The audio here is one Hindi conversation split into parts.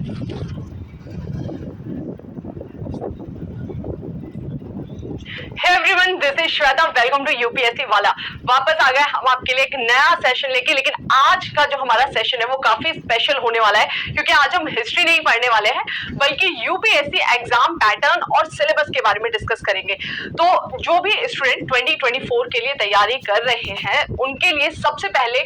Hey everyone, this is Shweta. Welcome to UPSC वाला. वापस आ गए हम आपके लिए एक नया सेशन लेके. लेकिन आज का जो हमारा सेशन है वो काफी स्पेशल होने वाला है, क्योंकि आज हम हिस्ट्री नहीं पढ़ने वाले हैं बल्कि यूपीएससी एग्जाम पैटर्न और सिलेबस के बारे में डिस्कस करेंगे. तो जो भी स्टूडेंट 2024 के लिए तैयारी कर रहे हैं उनके लिए सबसे पहले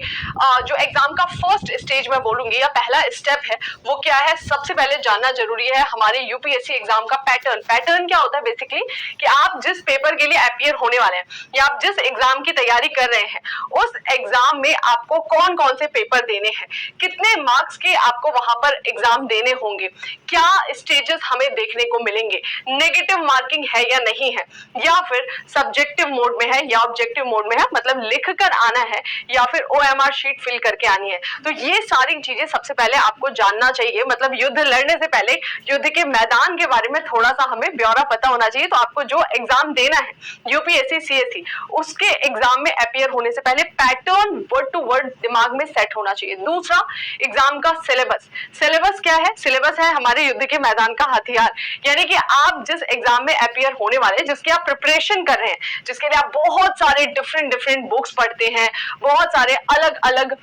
जो एग्जाम का फर्स्ट स्टेज मैं बोलूंगी या पहला स्टेप है वो क्या है, सबसे पहले जानना जरूरी है हमारे यूपीएससी एग्जाम का पैटर्न. पैटर्न क्या होता है बेसिकली कि आप जिस पेपर के लिए अपीयर होने वाले हैं या आप जिस एग्जाम की तैयारी कर रहे हैं उस एग्जाम में आपको कौन कौन से पेपर देने हैं, कितने मार्क्स के आपको वहां पर एग्जाम देने होंगे, क्या स्टेजेस हमें देखने को मिलेंगे, नेगेटिव मार्किंग है या नहीं है, या फिर सब्जेक्टिव मोड में है या ऑब्जेक्टिव मोड में है, मतलब लिख कर आना है या फिर ओएमआर शीट फिल करके आनी है. तो ये सारी चीजें सबसे पहले आपको जानना चाहिए. मतलब युद्ध लड़ने से पहले युद्ध के मैदान के बारे में थोड़ा सा हमें ब्यौरा पता होना चाहिए. तो आपको जो एग्जाम देना है यूपीएससी सीएससी उसके एग्जाम में अपीयर होने से पहले पैटर्न वर्ड टू वर्ड दिमाग में सेट होना चाहिए. दूसरा, एग्जाम का सिलेबस. सिलेबस क्या है? सिलेबस है हमारे युद्ध के मैदान का हथियार. यानी कि आप जिस एग्जाम में अपीयर होने वाले, जिसकी आप प्रिपरेशन कर रहे हैं, जिसके लिए आप बहुत सारे डिफरेंट बुक्स पढ़ते हैं, बहुत सारे अलग अलग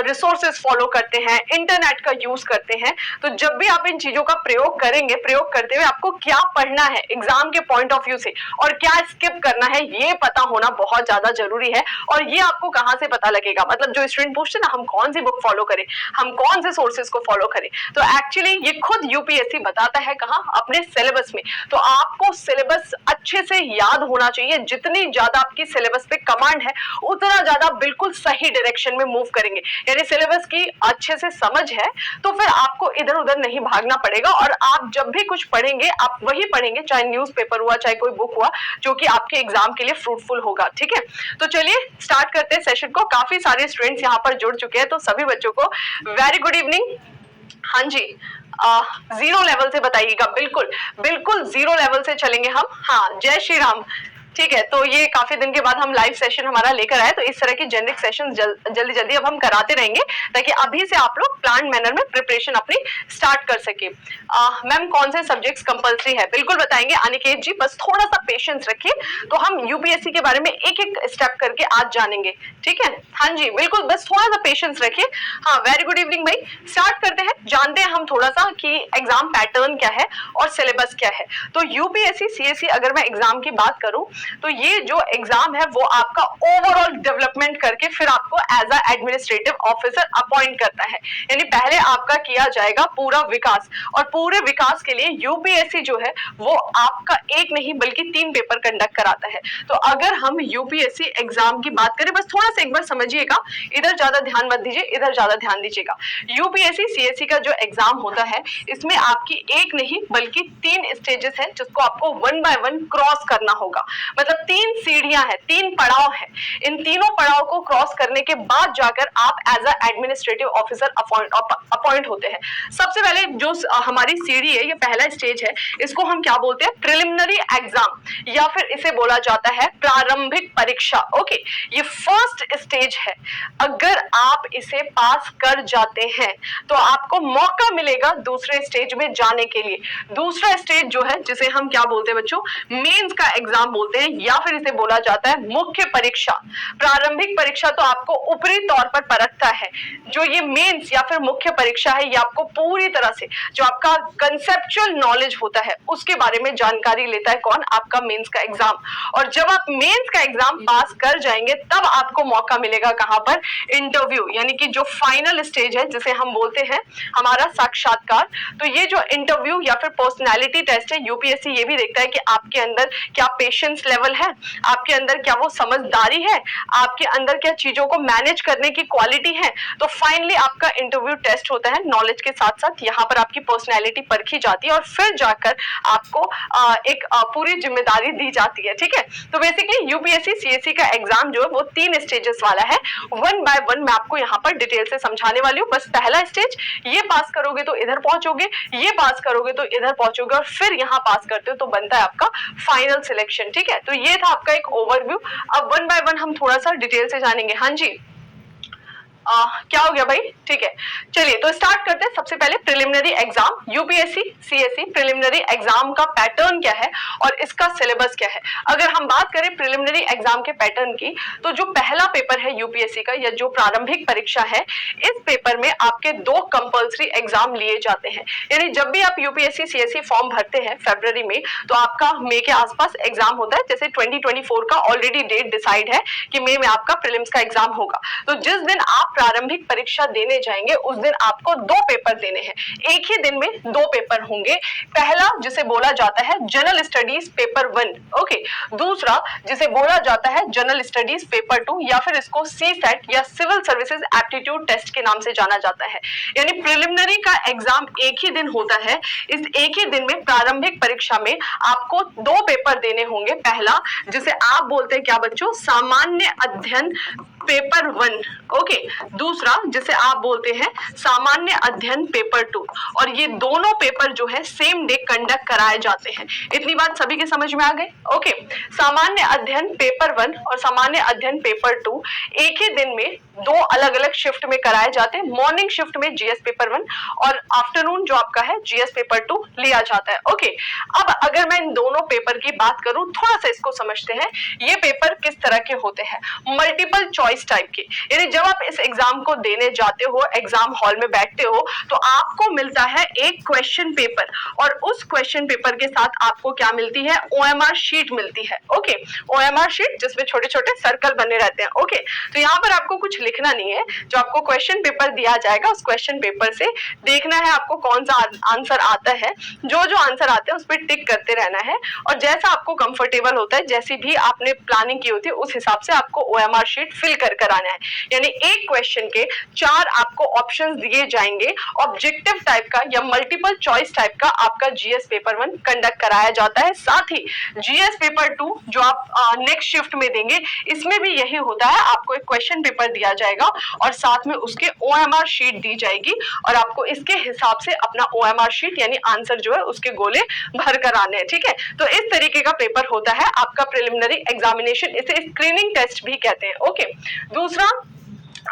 रिसोर्सेज फॉलो करते हैं, इंटरनेट का यूज करते हैं. तो जब भी आप इन चीजों का प्रयोग करेंगे, प्रयोग करते हुए आपको क्या पढ़ना है एग्जाम के पॉइंट ऑफ व्यू से और क्या स्किप करना है ये पता होना बहुत ज्यादा जरूरी है. और ये आपको कहां से पता लगेगा? मतलब जो स्टूडेंट पूछते हैं ना हम कौन सी बुक फॉलो करें, हम कौन से सोर्सेज को फॉलो करें, तो एक्चुअली ये खुद यूपीएससी बताता है कहां, अपने सिलेबस में. तो आपको सिलेबस अच्छे से याद होना चाहिए. जितनी ज्यादा आपकी सिलेबस पे कमांड है उतना ज्यादा बिल्कुल सही डायरेक्शन में मूव करेंगे. यानी सिलेबस की अच्छे से समझ है तो फिर आपको इधर उधर नहीं भागना पड़ेगा और आप जब भी कुछ पढ़ेंगे आप वही पढ़ेंगे, चाहे न्यूज़पेपर हुआ चाहे कोई बुक हुआ, जो कि आपके एग्जाम के लिए फ्रूटफुल होगा. ठीक है, तो चलिए स्टार्ट करते हैं सेशन को. काफी सारे स्टूडेंट्स यहाँ पर जुड़ चुके हैं, तो सभी बच्चों को वेरी गुड इवनिंग. हाँ जी, 0 लेवल से बताइएगा. बिल्कुल बिल्कुल 0 लेवल से चलेंगे हम. हाँ, जय श्री राम. ठीक है, तो ये काफी दिन के बाद हम लाइव सेशन हमारा लेकर आए, तो इस तरह की जेनरिक सेशन जल्दी जल्दी अब हम कराते रहेंगे ताकि अभी से आप लोग प्लान मैनर में प्रिपरेशन अपनी स्टार्ट कर सके. मैम कौन से सब्जेक्ट्स कंपलसरी है? बिल्कुल बताएंगे अनिकेत जी, बस थोड़ा सा पेशेंस रखिए. तो हम यूपीएससी के बारे में एक एक स्टेप करके आज जानेंगे. ठीक है, हाँ जी बिल्कुल, बस थोड़ा सा पेशेंस रखिए. हाँ, वेरी गुड इवनिंग भाई. स्टार्ट करते हैं, जानते हैं हम थोड़ा सा कि एग्जाम पैटर्न क्या है और सिलेबस क्या है. तो यूपीएससी सीएससी अगर मैं एग्जाम की बात करूं तो ये जो एग्जाम है वो आपका ओवरऑल डेवलपमेंट करके फिर आपको as a administrative officer appoint करता है. यानी पहले आपका किया जाएगा पूरा विकास, और पूरे विकास के लिए यूपीएससी जो है वो आपका एक नहीं बल्कि 3 पेपर कंडक्ट कराता है. तो अगर हम यूपीएससी एग्जाम की बात करें, बस थोड़ा सा एक बार समझिएगा, इधर ज्यादा ध्यान मत दीजिए, इधर ज्यादा ध्यान दीजिएगा. यूपीएससी सीएससी का जो एग्जाम होता है इसमें आपकी एक नहीं बल्कि 3 स्टेजेस हैं जिसको आपको 1 बाय 1 क्रॉस करना होगा. मतलब 3 सीढ़ियां हैं, 3 पड़ाव हैं. इन तीनों पड़ाव को क्रॉस करने के बाद जाकर आप as a administrative officer appoint होते हैं. सबसे पहले जो हमारी सीढ़ी है, ये पहला स्टेज है, इसको हम क्या बोलते हैं? प्रिलिमिनरी एग्जाम, या फिर इसे बोला जाता है प्रारंभिक परीक्षा. ओके, ये फर्स्ट स्टेज है. अगर आप इसे पास कर जाते हैं तो आपको मौका मिलेगा दूसरे स्टेज में जाने के लिए. दूसरा स्टेज जो है जिसे हम क्या बोलते हैं बच्चों? मेंस का एग्जाम बोलते हैं, या फिर इसे बोला जाता है मुख्य परीक्षा. प्रारंभिक परीक्षा तो आपको ऊपरी तौर पर परखता है. जो ये मेंस या फिर मुख्य परीक्षा है ये आपको पूरी तरह से जो आपका कंसेप्चुअल नॉलेज होता है उसके बारे में जानकारी लेता है. कौन? आपका मेंस का एग्जाम. और जब आप मेंस का एग्जाम पास कर जाएंगे तब आपको मौका मिलेगा कहां पर? इंटरव्यू. यानी कि जो फाइनल स्टेज है जिसे हम बोलते हैं हमारा साक्षात्कार. तो ये जो इंटरव्यू या फिर पर्सनैलिटी टेस्ट है, यूपीएससी ये भी देखता है कि आपके अंदर क्या पेशेंस लेवल है, आपके अंदर क्या वो समझदारी है, आपके अंदर क्या चीजों को मैनेज करने की क्वालिटी है. तो फाइनली आपका इंटरव्यू टेस्ट होता है. नॉलेज के साथ साथ यहाँ पर आपकी पर्सनैलिटी परखी जाती है और फिर जाकर आपको एक पूरी जिम्मेदारी दी जाती है. ठीक है, तो बेसिकली यूपीएससी सीएससी का एग्जाम जो है वो 3 स्टेजेस वाला है. 1 बाय 1 मैं आपको यहाँ पर डिटेल से समझाने वाली हूँ. बस पहला स्टेज, ये पास करोगे तो इधर पहुंचोगे, ये पास करोगे तो इधर पहुंचोगे, और फिर यहाँ पास करते हो तो बनता है आपका फाइनल सिलेक्शन. ठीक है, तो ये था आपका एक ओवरव्यू. अब 1 बाय 1 हम थोड़ा सा डिटेल से जानेंगे. हाँ जी, क्या हो गया भाई? ठीक है, चलिए तो स्टार्ट करते हैं. सबसे पहले preliminary exam UPSC CSC preliminary exam का पैटर्न क्या है और इसका सिलेबस क्या है। अगर हम बात करें प्रिलिमिनरी एग्जाम के पैटर्न की, तो जो पहला पेपर है यूपीएससी का या जो प्रारंभिक परीक्षा है, इस पेपर में आपके 2 कंपल्सरी एग्जाम लिए जाते हैं। यानी जब भी आप यूपीएससी सीएससी फॉर्म भरते हैं फरवरी में, तो आपका मई के आसपास एग्जाम होता है। जैसे 2024 का ऑलरेडी डेट डिसाइड है कि मई में आपका प्रीलिम्स का एग्जाम होगा। तो जिस दिन आप प्रारंभिक परीक्षा देने जाएंगे उस दिन आपको 2 पेपर देने हैं। एक ही दिन में 2 पेपर होंगे। पहला जिसे बोला जाता है जनरल स्टडीज पेपर 1, ओके। दूसरा जिसे बोला जाता है जनरल स्टडीज पेपर 2 या फिर इसको सीसेट या सिविल सर्विसेज एप्टीट्यूड टेस्ट के नाम से जाना जाता है। यानी प्रिलिमिनरी का एग्जाम एक ही दिन होता है। इस एक ही दिन में प्रारंभिक परीक्षा में आपको 2 पेपर देने होंगे। पहला जिसे आप बोलते हैं क्या बच्चों, सामान्य अध्ययन पेपर 1, ओके। दूसरा जिसे आप बोलते हैं सामान्य अध्ययन पेपर 2। और ये दोनों पेपर जो है सेम डे कंडक्ट कराए जाते हैं। इतनी बात सभी के समझ में आ गई, ओके। सामान्य अध्ययन पेपर 1 और सामान्य अध्ययन पेपर 2 एक ही दिन में 2 अलग अलग शिफ्ट में कराए जाते हैं। मॉर्निंग शिफ्ट में जीएस पेपर 1 और आफ्टरनून जो आपका है जीएस पेपर 2 लिया जाता है, ओके। अब अगर मैं इन दोनों पेपर की बात करूं, थोड़ा सा इसको समझते हैं। ये पेपर किस तरह के होते हैं, मल्टीपल चॉइस टाइप के। यानी जब आप इस एग्जाम को देने जाते हो, एग्जाम हॉल में बैठते हो, तो आपको मिलता है एक क्वेश्चन पेपर और उस क्वेश्चन पेपर के साथ आपको क्या मिलती है, ओएमआर शीट मिलती है, ओके। ओएमआर शीट जिसमें छोटे छोटे सर्कल बने रहते हैं, ओके। तो यहाँ पर आपको कुछ लिखना नहीं है। जो आपको क्वेश्चन पेपर दिया जाएगा उस क्वेश्चन पेपर से देखना है आपको कौन सा आंसर आता है। जो जो आंसर आते हैं उस पर टिक करते रहना है और जैसा आपको कंफर्टेबल होता है, जैसी भी आपने प्लानिंग की होती है, उस हिसाब से आपको ओएमआर शीट फिल कर आना है। यानी एक क्वेश्चन के 4 आपको ऑप्शंस दिए जाएंगे। ऑब्जेक्टिव टाइप का या मल्टीपल चॉइस टाइप का आपका जीएस पेपर 1 कंडक्ट कराया जाता है। साथ ही जीएस पेपर 2 जो आप नेक्स्ट शिफ्ट में देंगे, इसमें भी यही होता है। आपको एक क्वेश्चन पेपर दिया जाएगा और साथ में उसके ओएमआर शीट दी जाएगी और आपको इसके हिसाब से अपना ओएमआर शीट यानी आंसर जो है उसके गोले भर कर आने हैं, ठीक है। तो इस तरीके का पेपर होता है आपका प्रिलिमिनरी एग्जामिनेशन। इसे स्क्रीनिंग टेस्ट भी कहते हैं, ओके। दूसरा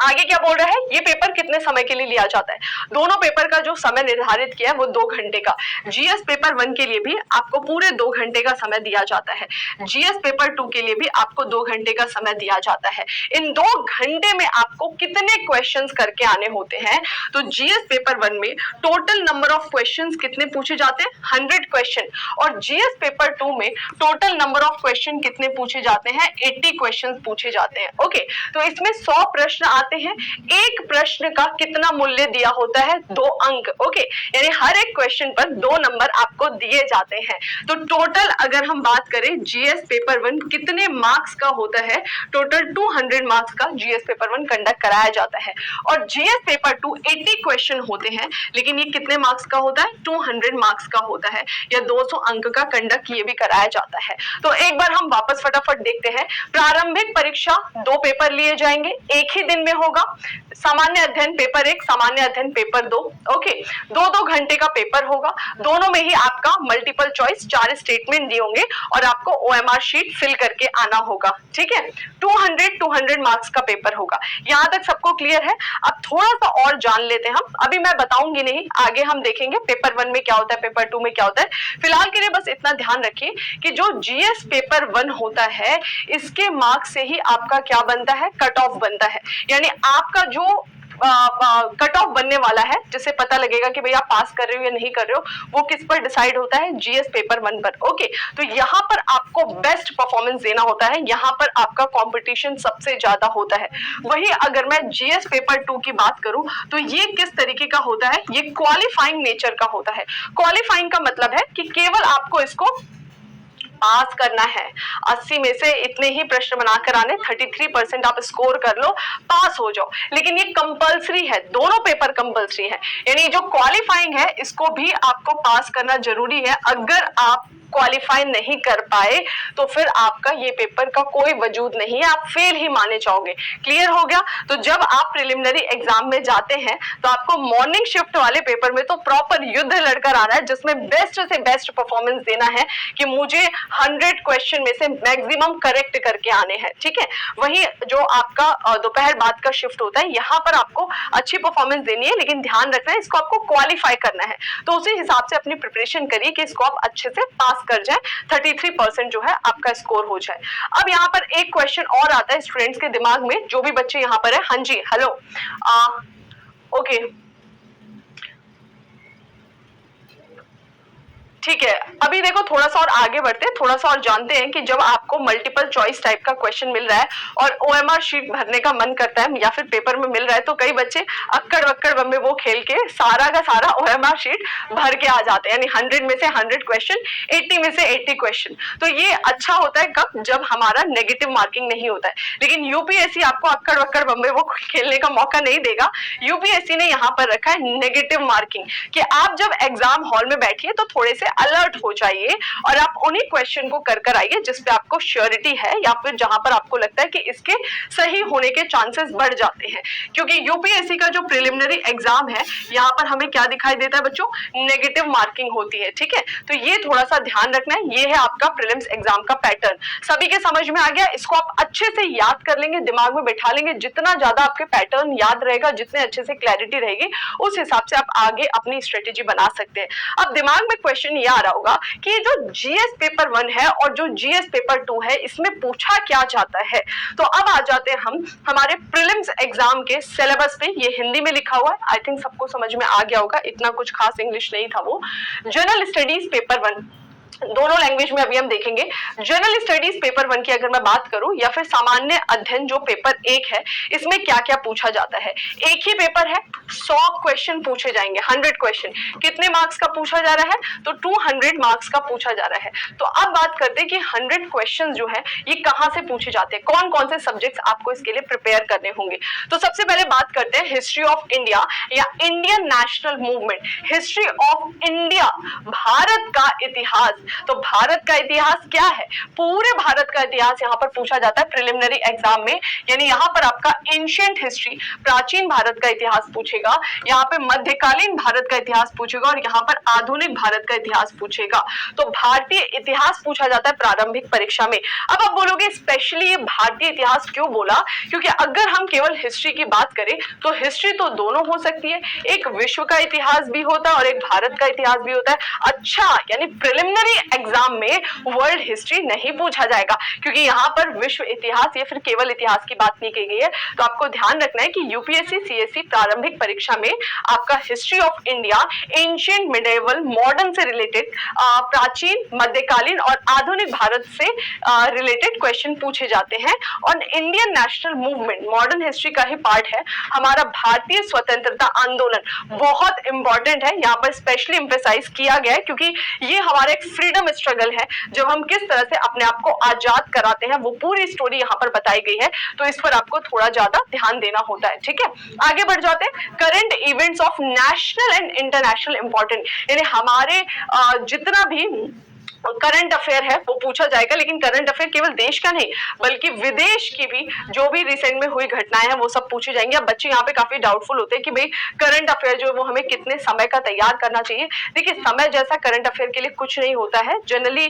आगे क्या बोल रहा है, ये पेपर कितने समय के लिए लिया जाता है। दोनों पेपर का जो समय निर्धारित किया है वो 2 घंटे का। जीएस पेपर 1 के लिए भी आपको पूरे 2 घंटे का समय दिया जाता है। जीएस पेपर 2 के लिए भी आपको 2 घंटे का समय दिया जाता है। इन 2 घंटे में आपको कितने क्वेश्चंस करके आने होते हैं, तो जीएस पेपर 1 में टोटल नंबर ऑफ क्वेश्चंस कितने पूछे जाते हैं, 100 क्वेश्चन। और जीएस पेपर 2 में टोटल नंबर ऑफ क्वेश्चन कितने पूछे जाते हैं, 80 क्वेश्चन पूछे जाते हैं, ओके। तो इसमें 100 प्रश्न आते हैं। एक प्रश्न का कितना मूल्य दिया होता है, 2 अंक, ओके। यानी हर एक क्वेश्चन पर 2 नंबर आपको दिए जाते हैं। तो टोटल अगर हम बात करें जीएस पेपर 1 कितने मार्क्स का होता है, टोटल 200 मार्क्स का जीएस पेपर 1 कंडक्ट कराया जाता है। और जीएस पेपर 2 80 क्वेश्चन होते हैं, लेकिन ये कितने मार्क्स का होता है, 200 मार्क्स का होता है या 200 अंक का कंडक्ट ये भी कराया जाता है। तो एक बार हम वापस फटाफट देखते हैं। प्रारंभिक परीक्षा 2 पेपर लिए जाएंगे, एक ही दिन में होगा। सामान्य अध्ययन पेपर 1, सामान्य अध्ययन पेपर 2, ओके। 2-2 घंटे का पेपर होगा। दोनों में ही आपका मल्टीपल चॉइस 4 स्टेटमेंट दिए होंगे और आपको ओएमआर शीट फिल करके आना होगा, ठीक है। 200 मार्क्स का पेपर होगा। यहां तक सबको क्लियर है। अब थोड़ा सा और जान लेते हैं हम। अभी मैं बताऊंगी नहीं, आगे हम देखेंगे पेपर 1 में क्या होता है, पेपर 2 में क्या होता है। फिलहाल के लिए बस इतना ध्यान रखिए कि जो जीएस पेपर 1 होता है, इसके मार्क्स से ही आपका क्या बनता है, कट ऑफ बनता है। यानी आपका जो कट ऑफ बनने वाला है, जिससे पता लगेगा कि भाई आप पास कर रहे हो या नहीं कर रहे हो, वो किस पर डिसाइड होता है, जीएस पेपर 1 पर, ओके। तो यहाँ पर आपको बेस्ट परफॉर्मेंस देना होता है, यहाँ पर आपका कंपटीशन सबसे ज्यादा होता है। वही अगर मैं जीएस पेपर 2 की बात करूं, तो ये किस तरीके का होता है, ये क्वालिफाइंग नेचर का होता है। क्वालिफाइंग का मतलब है कि केवल आपको इसको पास करना है। 80 में से इतने ही प्रश्न बनाकर आने, 33% आप स्कोर कर लो, पास हो जाओ। लेकिन ये कंपलसरी है, दोनों पेपर कंपलसरी है। यानी जो क्वालिफाइंग है इसको भी आपको पास करना जरूरी है अगर आप क्वालिफाई नहीं कर पाए तो फिर आपका ये पेपर का कोई वजूद नहीं है, आप फेल ही माने जाओगे। क्लियर हो गया? तो जब आप प्रिलिमिनरी एग्जाम में जाते हैं तो आपको मॉर्निंग शिफ्ट वाले पेपर में तो प्रॉपर युद्ध लड़कर आना है, जिसमें बेस्ट से बेस्ट परफॉर्मेंस देना है कि मुझे 100 क्वेश्चन में से मैक्सिमम करेक्ट करके आने हैं। ठीक है, वही जो आपका दोपहर बाद का शिफ्ट होता है, यहाँ पर आपको अच्छी परफॉर्मेंस देनी है, लेकिन ध्यान रखना है इसको आपको क्वालिफाई करना है। तो उसी हिसाब से अपनी प्रिपरेशन करिए कि इसको आप अच्छे से पास कर जाए, 33% जो है आपका स्कोर हो जाए। अब यहाँ पर एक क्वेश्चन और आता है स्टूडेंट्स के दिमाग में, जो भी बच्चे यहाँ पर है। हाँ जी, हेलो, ओके, ठीक है। अभी देखो थोड़ा सा और आगे बढ़ते हैं, थोड़ा सा और जानते हैं कि जब आपको मल्टीपल चॉइस टाइप का क्वेश्चन मिल रहा है और ओएमआर शीट भरने का मन करता है या फिर पेपर में मिल रहा है, तो कई बच्चे अक्कड़ बक्कड़ बम्बे वो खेल के सारा का सारा ओएमआर शीट भर के आ जाते हैं, यानी 100 में से 100 क्वेश्चन, 80 में से 80 क्वेश्चन। तो ये अच्छा होता है कब? जब हमारा नेगेटिव मार्किंग नहीं होता है। लेकिन यूपीएससी आपको अक्कड़ बक्कड़ बम्बे वो खेलने का मौका नहीं देगा। यूपीएससी ने यहाँ पर रखा है नेगेटिव मार्किंग, कि आप जब एग्जाम हॉल में बैठिए तो थोड़े से अलर्ट हो जाइए और आप उन्हीं क्वेश्चन को कर कर आइए जिस पे आपको श्योरिटी है या फिर जहां पर आपको लगता है कि इसके सही होने के चांसेस बढ़ जाते हैं। क्योंकि यूपीएससी का जो प्रिलिमिनरी एग्जाम है, यहाँ पर हमें क्या दिखाई देता है बच्चों? नेगेटिव मार्किंग होती है। ठीक है, तो ये थोड़ा सा ध्यान रखना है। ये है आपका प्रीलिम्स एग्जाम का पैटर्न। सभी के समझ में आ गया? इसको आप अच्छे से याद कर लेंगे, दिमाग में बैठा लेंगे। जितना ज्यादा आपके पैटर्न याद रहेगा, जितने अच्छे से क्लैरिटी रहेगी, उस हिसाब से आप आगे अपनी स्ट्रेटेजी बना सकते हैं। अब दिमाग में क्वेश्चन ये आ रहा होगा कि जो जीएस पेपर 1 है और जो जीएस पेपर 2 है, इसमें पूछा क्या जाता है। तो अब आ जाते हैं हम हमारे प्रीलिम्स एग्जाम के सिलेबस पे। ये हिंदी में लिखा हुआ है, आई थिंक सबको समझ में आ गया होगा, इतना कुछ खास इंग्लिश नहीं था वो। जनरल स्टडीज पेपर 1, दोनों लैंग्वेज में अभी हम देखेंगे। जनरल स्टडीज पेपर 1 की अगर मैं बात करूं या फिर सामान्य अध्ययन जो पेपर 1 है, इसमें क्या क्या पूछा जाता है। एक ही पेपर है, 100 क्वेश्चन पूछे जाएंगे, 100 क्वेश्चन। कितने मार्क्स का पूछा जा रहा है? तो 200 मार्क्स का पूछा जा रहा है। तो अब बात करते हैं कि 100 क्वेश्चन जो है ये कहां से पूछे जाते हैं, कौन कौन से सब्जेक्ट्स आपको इसके लिए प्रिपेयर करने होंगे। तो सबसे पहले बात करते हैं हिस्ट्री ऑफ इंडिया या Indian national movement. History of India, Bharat का इतिहास। तो भारत का इतिहास क्या है? पूरे भारत का इतिहास यहाँ पर पूछा जाता है प्रिलिमिनरी एग्जाम में। यानी यहाँ पर आपका एंशिएंट हिस्ट्री, प्राचीन भारत का इतिहास पूछेगा, यहाँ पे मध्यकालीन भारत का इतिहास पूछेगा और यहाँ पर आधुनिक भारत का इतिहास पूछेगा। तो भारतीय इतिहास पूछा जाता है प्रारंभिक परीक्षा में। अब आप बोलोगे स्पेशली ये भारतीय इतिहास क्यों बोला? क्योंकि अगर हम केवल हिस्ट्री की बात करें तो हिस्ट्री तो दोनों हो सकती है, एक विश्व का इतिहास भी होता है और एक भारत का इतिहास भी होता है। अच्छा, यानी प्रिलिमिनरी एग्जाम में वर्ल्ड हिस्ट्री नहीं पूछा जाएगा, क्योंकि यहाँ पर विश्व इतिहास या फिर केवल इतिहास की बात नहीं की गई है। तो आपको ध्यान रखना है कि यूपीएससी सीएससी प्रारंभिक परीक्षा में आपका history of India, ancient, medieval, modern से रिलेटेड, प्राचीन, मध्यकालीन और आधुनिक भारत से रिलेटेड क्वेश्चन पूछे जाते हैं। और Indian national movement modern history का ही पार्ट है। हमारा भारतीय स्वतंत्रता आंदोलन बहुत इंपॉर्टेंट है, यहाँ पर स्पेशली एम्फेसाइज किया गया है, क्योंकि ये हमारा एक फ्रीडम स्ट्रगल है। जब हम किस तरह से अपने आप को आजाद कराते हैं, वो पूरी स्टोरी यहाँ पर बताई गई है। तो इस पर आपको थोड़ा ज्यादा ध्यान देना होता है। ठीक है, आगे बढ़ जाते हैं। Current events of national and international important, यानी हमारे जितना भी करंट अफेयर है वो पूछा जाएगा। लेकिन करंट अफेयर केवल देश का नहीं बल्कि विदेश की भी जो भी रिसेंट में हुई घटनाएं हैं वो सब पूछी जाएंगी। अब बच्चे यहाँ पे काफी डाउटफुल होते हैं कि भाई करंट अफेयर जो है वो हमें कितने समय का तैयार करना चाहिए। देखिए, समय जैसा करंट अफेयर के लिए कुछ नहीं होता है। जनरली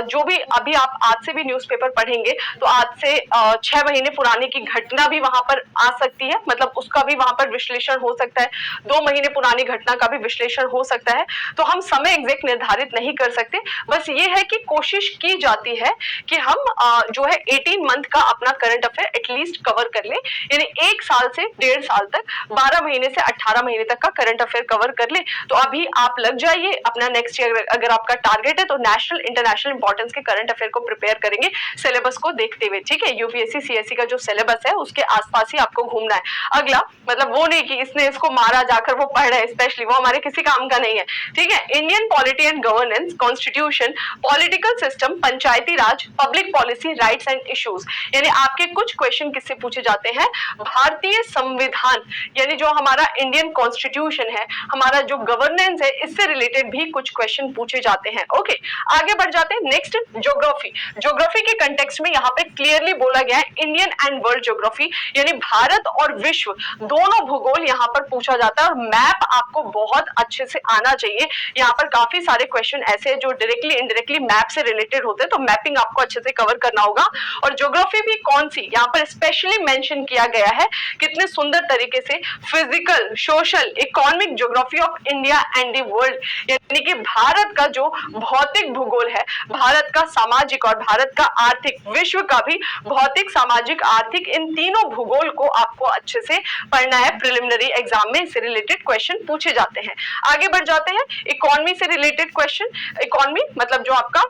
जो भी अभी आप आज से भी न्यूज़पेपर पढ़ेंगे तो आज से 6 महीने पुराने की घटना भी वहां पर आ सकती है, मतलब उसका भी वहां पर विश्लेषण हो सकता है। 2 महीने पुरानी घटना का भी विश्लेषण हो सकता है। तो हम समय एग्जैक्ट निर्धारित नहीं कर सकते। बस ये है कि कोशिश की जाती है कि हम जो है 18 मंथ का अपना करंट अफेयर एटलीस्ट कवर कर ले, यानी 1 साल से 1.5 साल तक, 12 महीने से 18 महीने तक का करंट अफेयर कवर कर ले। तो अभी आप लग जाइए अपना नेक्स्ट ईयर, अगर आपका टारगेट है तो नेशनल इंटरनेशनल इंपॉर्टेंस के करंट अफेयर को प्रिपेयर करेंगे सिलेबस को देखते हुए। ठीक है, यूपीएससी सीएससी का जो सिलेबस है उसके आसपास ही आपको घूमना है। अगला, मतलब वो नहीं कि इसने इसको मारा जाकर वो पढ़ रहा है, स्पेशली वो हमारे किसी काम का नहीं है। ठीक है, Indian polity and governance, constitution, constitution, political system, Panchayati Raj, public policy, rights and issues. यानी आपके कुछ क्वेश्चन किससे पूछे जाते हैं? भारतीय संविधान यानी जो हमारा इंडियन कॉन्स्टिट्यूशन है, हमारा जो गवर्नेंस है, इससे रिलेटेड भी कुछ क्वेश्चन पूछे जाते हैं। ओके, आगे बढ़ जाते हैं। Next, geography. ज्योग्राफी के कंटेक्स्ट में यहाँ पे क्लियरली बोला गया है इंडियन एंड वर्ल्ड ज्योग्राफी, यानी भारत और विश्व दोनों भूगोल यहाँ पर पूछा जाता है। और मैप आपको बहुत अच्छे से आना चाहिए। यहाँ पर काफी सारे क्वेश्चन ऐसे हैं जो डायरेक्टली इनडायरेक्टली मैप से रिलेटेड होते हैं, तो मैपिंग आपको अच्छे से कवर करना होगा। और ज्योग्राफी भी कौन सी, यहाँ पर स्पेशली मेंशन किया गया है कितने सुंदर तरीके से, physical, social, economic geography of India and the world, यानी कि भारत का जो भौतिक भूगोल है, भारत का सामाजिक और भारत का आर्थिक, विश्व का भी भौतिक, सामाजिक, आर्थिक, इन तीनों भूगोल को आपको अच्छे से पढ़ना है। प्रिलिमिनरी एग्जाम में इससे रिलेटेड क्वेश्चन पूछे जाते हैं। आगे बढ़ जाते हैं। इकोनॉमी से रिलेटेड क्वेश्चन, इकोनॉमी मतलब जो आपका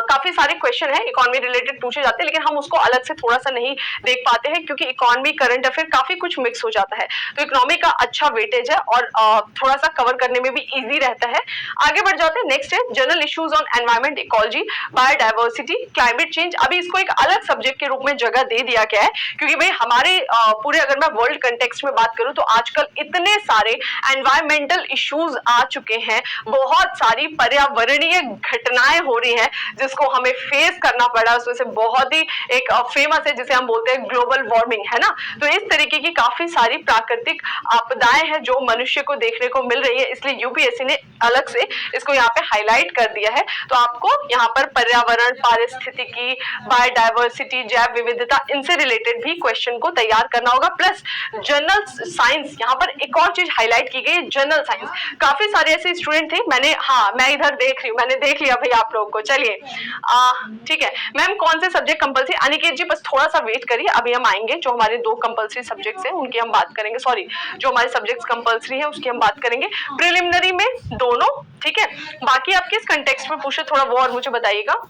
काफी सारे क्वेश्चन है इकोनॉमी रिलेटेड पूछे जाते हैं, लेकिन हम उसको अलग से थोड़ा सा नहीं देख पाते हैं क्योंकि इकोनॉमी, करंट अफेयर काफी कुछ मिक्स हो जाता है। तो इकोनॉमी का अच्छा वेटेज है और थोड़ा सा कवर करने में भी इजी रहता है। आगे बढ़ जाते हैं। नेक्स्ट है general issues on environment, ecology, biodiversity, climate change. अभी इसको एक अलग सब्जेक्ट के रूप में जगह दे दिया गया है क्योंकि भाई हमारे पूरे, अगर मैं वर्ल्ड कंटेक्स्ट में बात करूं तो आजकल इतने सारे एनवायरमेंटल इश्यूज आ चुके हैं, बहुत सारी पर्यावरणीय घटनाएं हो रही हैं जिसको हमें फेस करना पड़ा। उसमें से बहुत ही एक फेमस है जिसे हम बोलते हैं ग्लोबल वार्मिंग, है ना। तो इस तरीके की काफी सारी प्राकृतिक आपदाएं हैं जो मनुष्य को देखने को मिल रही है, इसलिए यूपीएससी ने अलग से इसको यहाँ पे हाईलाइट कर दिया है। तो आपको यहाँ पर पर्यावरण, पारिस्थितिकी, बायोडाइवर्सिटी, जैव विविधता, इनसे रिलेटेड भी क्वेश्चन को तैयार करना होगा। प्लस जनरल साइंस, यहाँ पर एक और चीज हाईलाइट की गई, जनरल साइंस। काफी सारे ऐसे स्टूडेंट थे, मैं इधर देख रही हूँ, मैंने देख लिया भाई आप लोगों को। चलिए ठीक है मैम, कौन से सब्जेक्ट कंपलसरी? अनिकेत जी बस थोड़ा सा वेट करिए, अभी हम आएंगे। जो हमारे 2 कंपलसरी सब्जेक्ट्स हैं उनकी हम बात करेंगे, सॉरी जो हमारे सब्जेक्ट्स कंपलसरी हैं उसकी हम बात करेंगे प्रिलिमिनरी में दोनों, ठीक है। बाकी आप किस कंटेक्स्ट में पूछे थोड़ा वो और मुझे बताइएगा।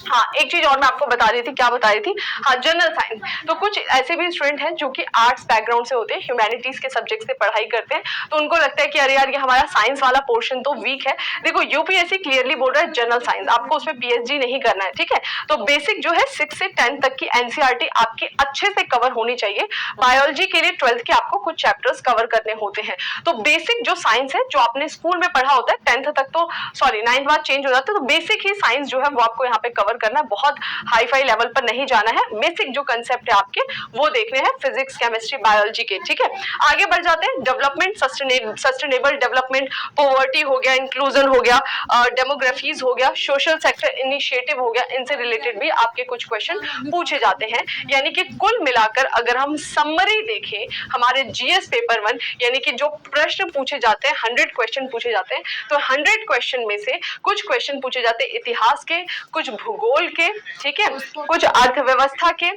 हाँ, एक चीज और मैं आपको बता रही थी, क्या बता रही थी? हाँ, जनरल साइंस। तो कुछ ऐसे भी स्टूडेंट हैं जो कि आर्ट्स बैकग्राउंड से होते हैं, ह्यूमैनिटीज के सब्जेक्ट से पढ़ाई करते हैं, तो उनको लगता है कि अरे यार ये हमारा साइंस वाला पोर्शन तो वीक है। देखो यूपीएससी क्लियरली बोल रहा है जनरल साइंस, आपको उसमें पीएचडी नहीं करना है, ठीक है। तो बेसिक जो है 6 से 10 तक की एनसीईआरटी आपकी अच्छे से कवर होनी चाहिए। बायोलॉजी के लिए 12th के आपको कुछ चैप्टर्स कवर करने होते हैं। तो बेसिक जो साइंस है जो आपने स्कूल में पढ़ा होता है 10th तक, तो सॉरी 9th बाद चेंज हो जाता है, तो बेसिक ही साइंस जो है वो आपको यहाँ पे कवर करना, बहुत हाई फाई लेवल पर नहीं जाना है। बेसिक जो कंसेप्ट है आपके वो देखने हैं, फिजिक्स, केमिस्ट्री, बायोलॉजी के, ठीक है। आगे बढ़ जाते हैं। डेवलपमेंट, सस्टेनेबल डेवलपमेंट, पॉवर्टी हो गया, इंक्लूजन हो गया, डेमोग्राफीज हो गया, सोशल सेक्टर इनिशिएटिव हो गया, इनसे रिलेटेड भी आपके कुछ क्वेश्चन पूछे जाते हैं। यानी कि कुल मिलाकर अगर हम समरी देखें हमारे जीएस पेपर 1, यानी कि जो प्रश्न पूछे जाते हैं 100 क्वेश्चन पूछे जाते हैं, तो 100 क्वेश्चन में से कुछ क्वेश्चन पूछे जाते हैं इतिहास के, कुछ भूगोल के, ठीक है, कुछ अर्थव्यवस्था के,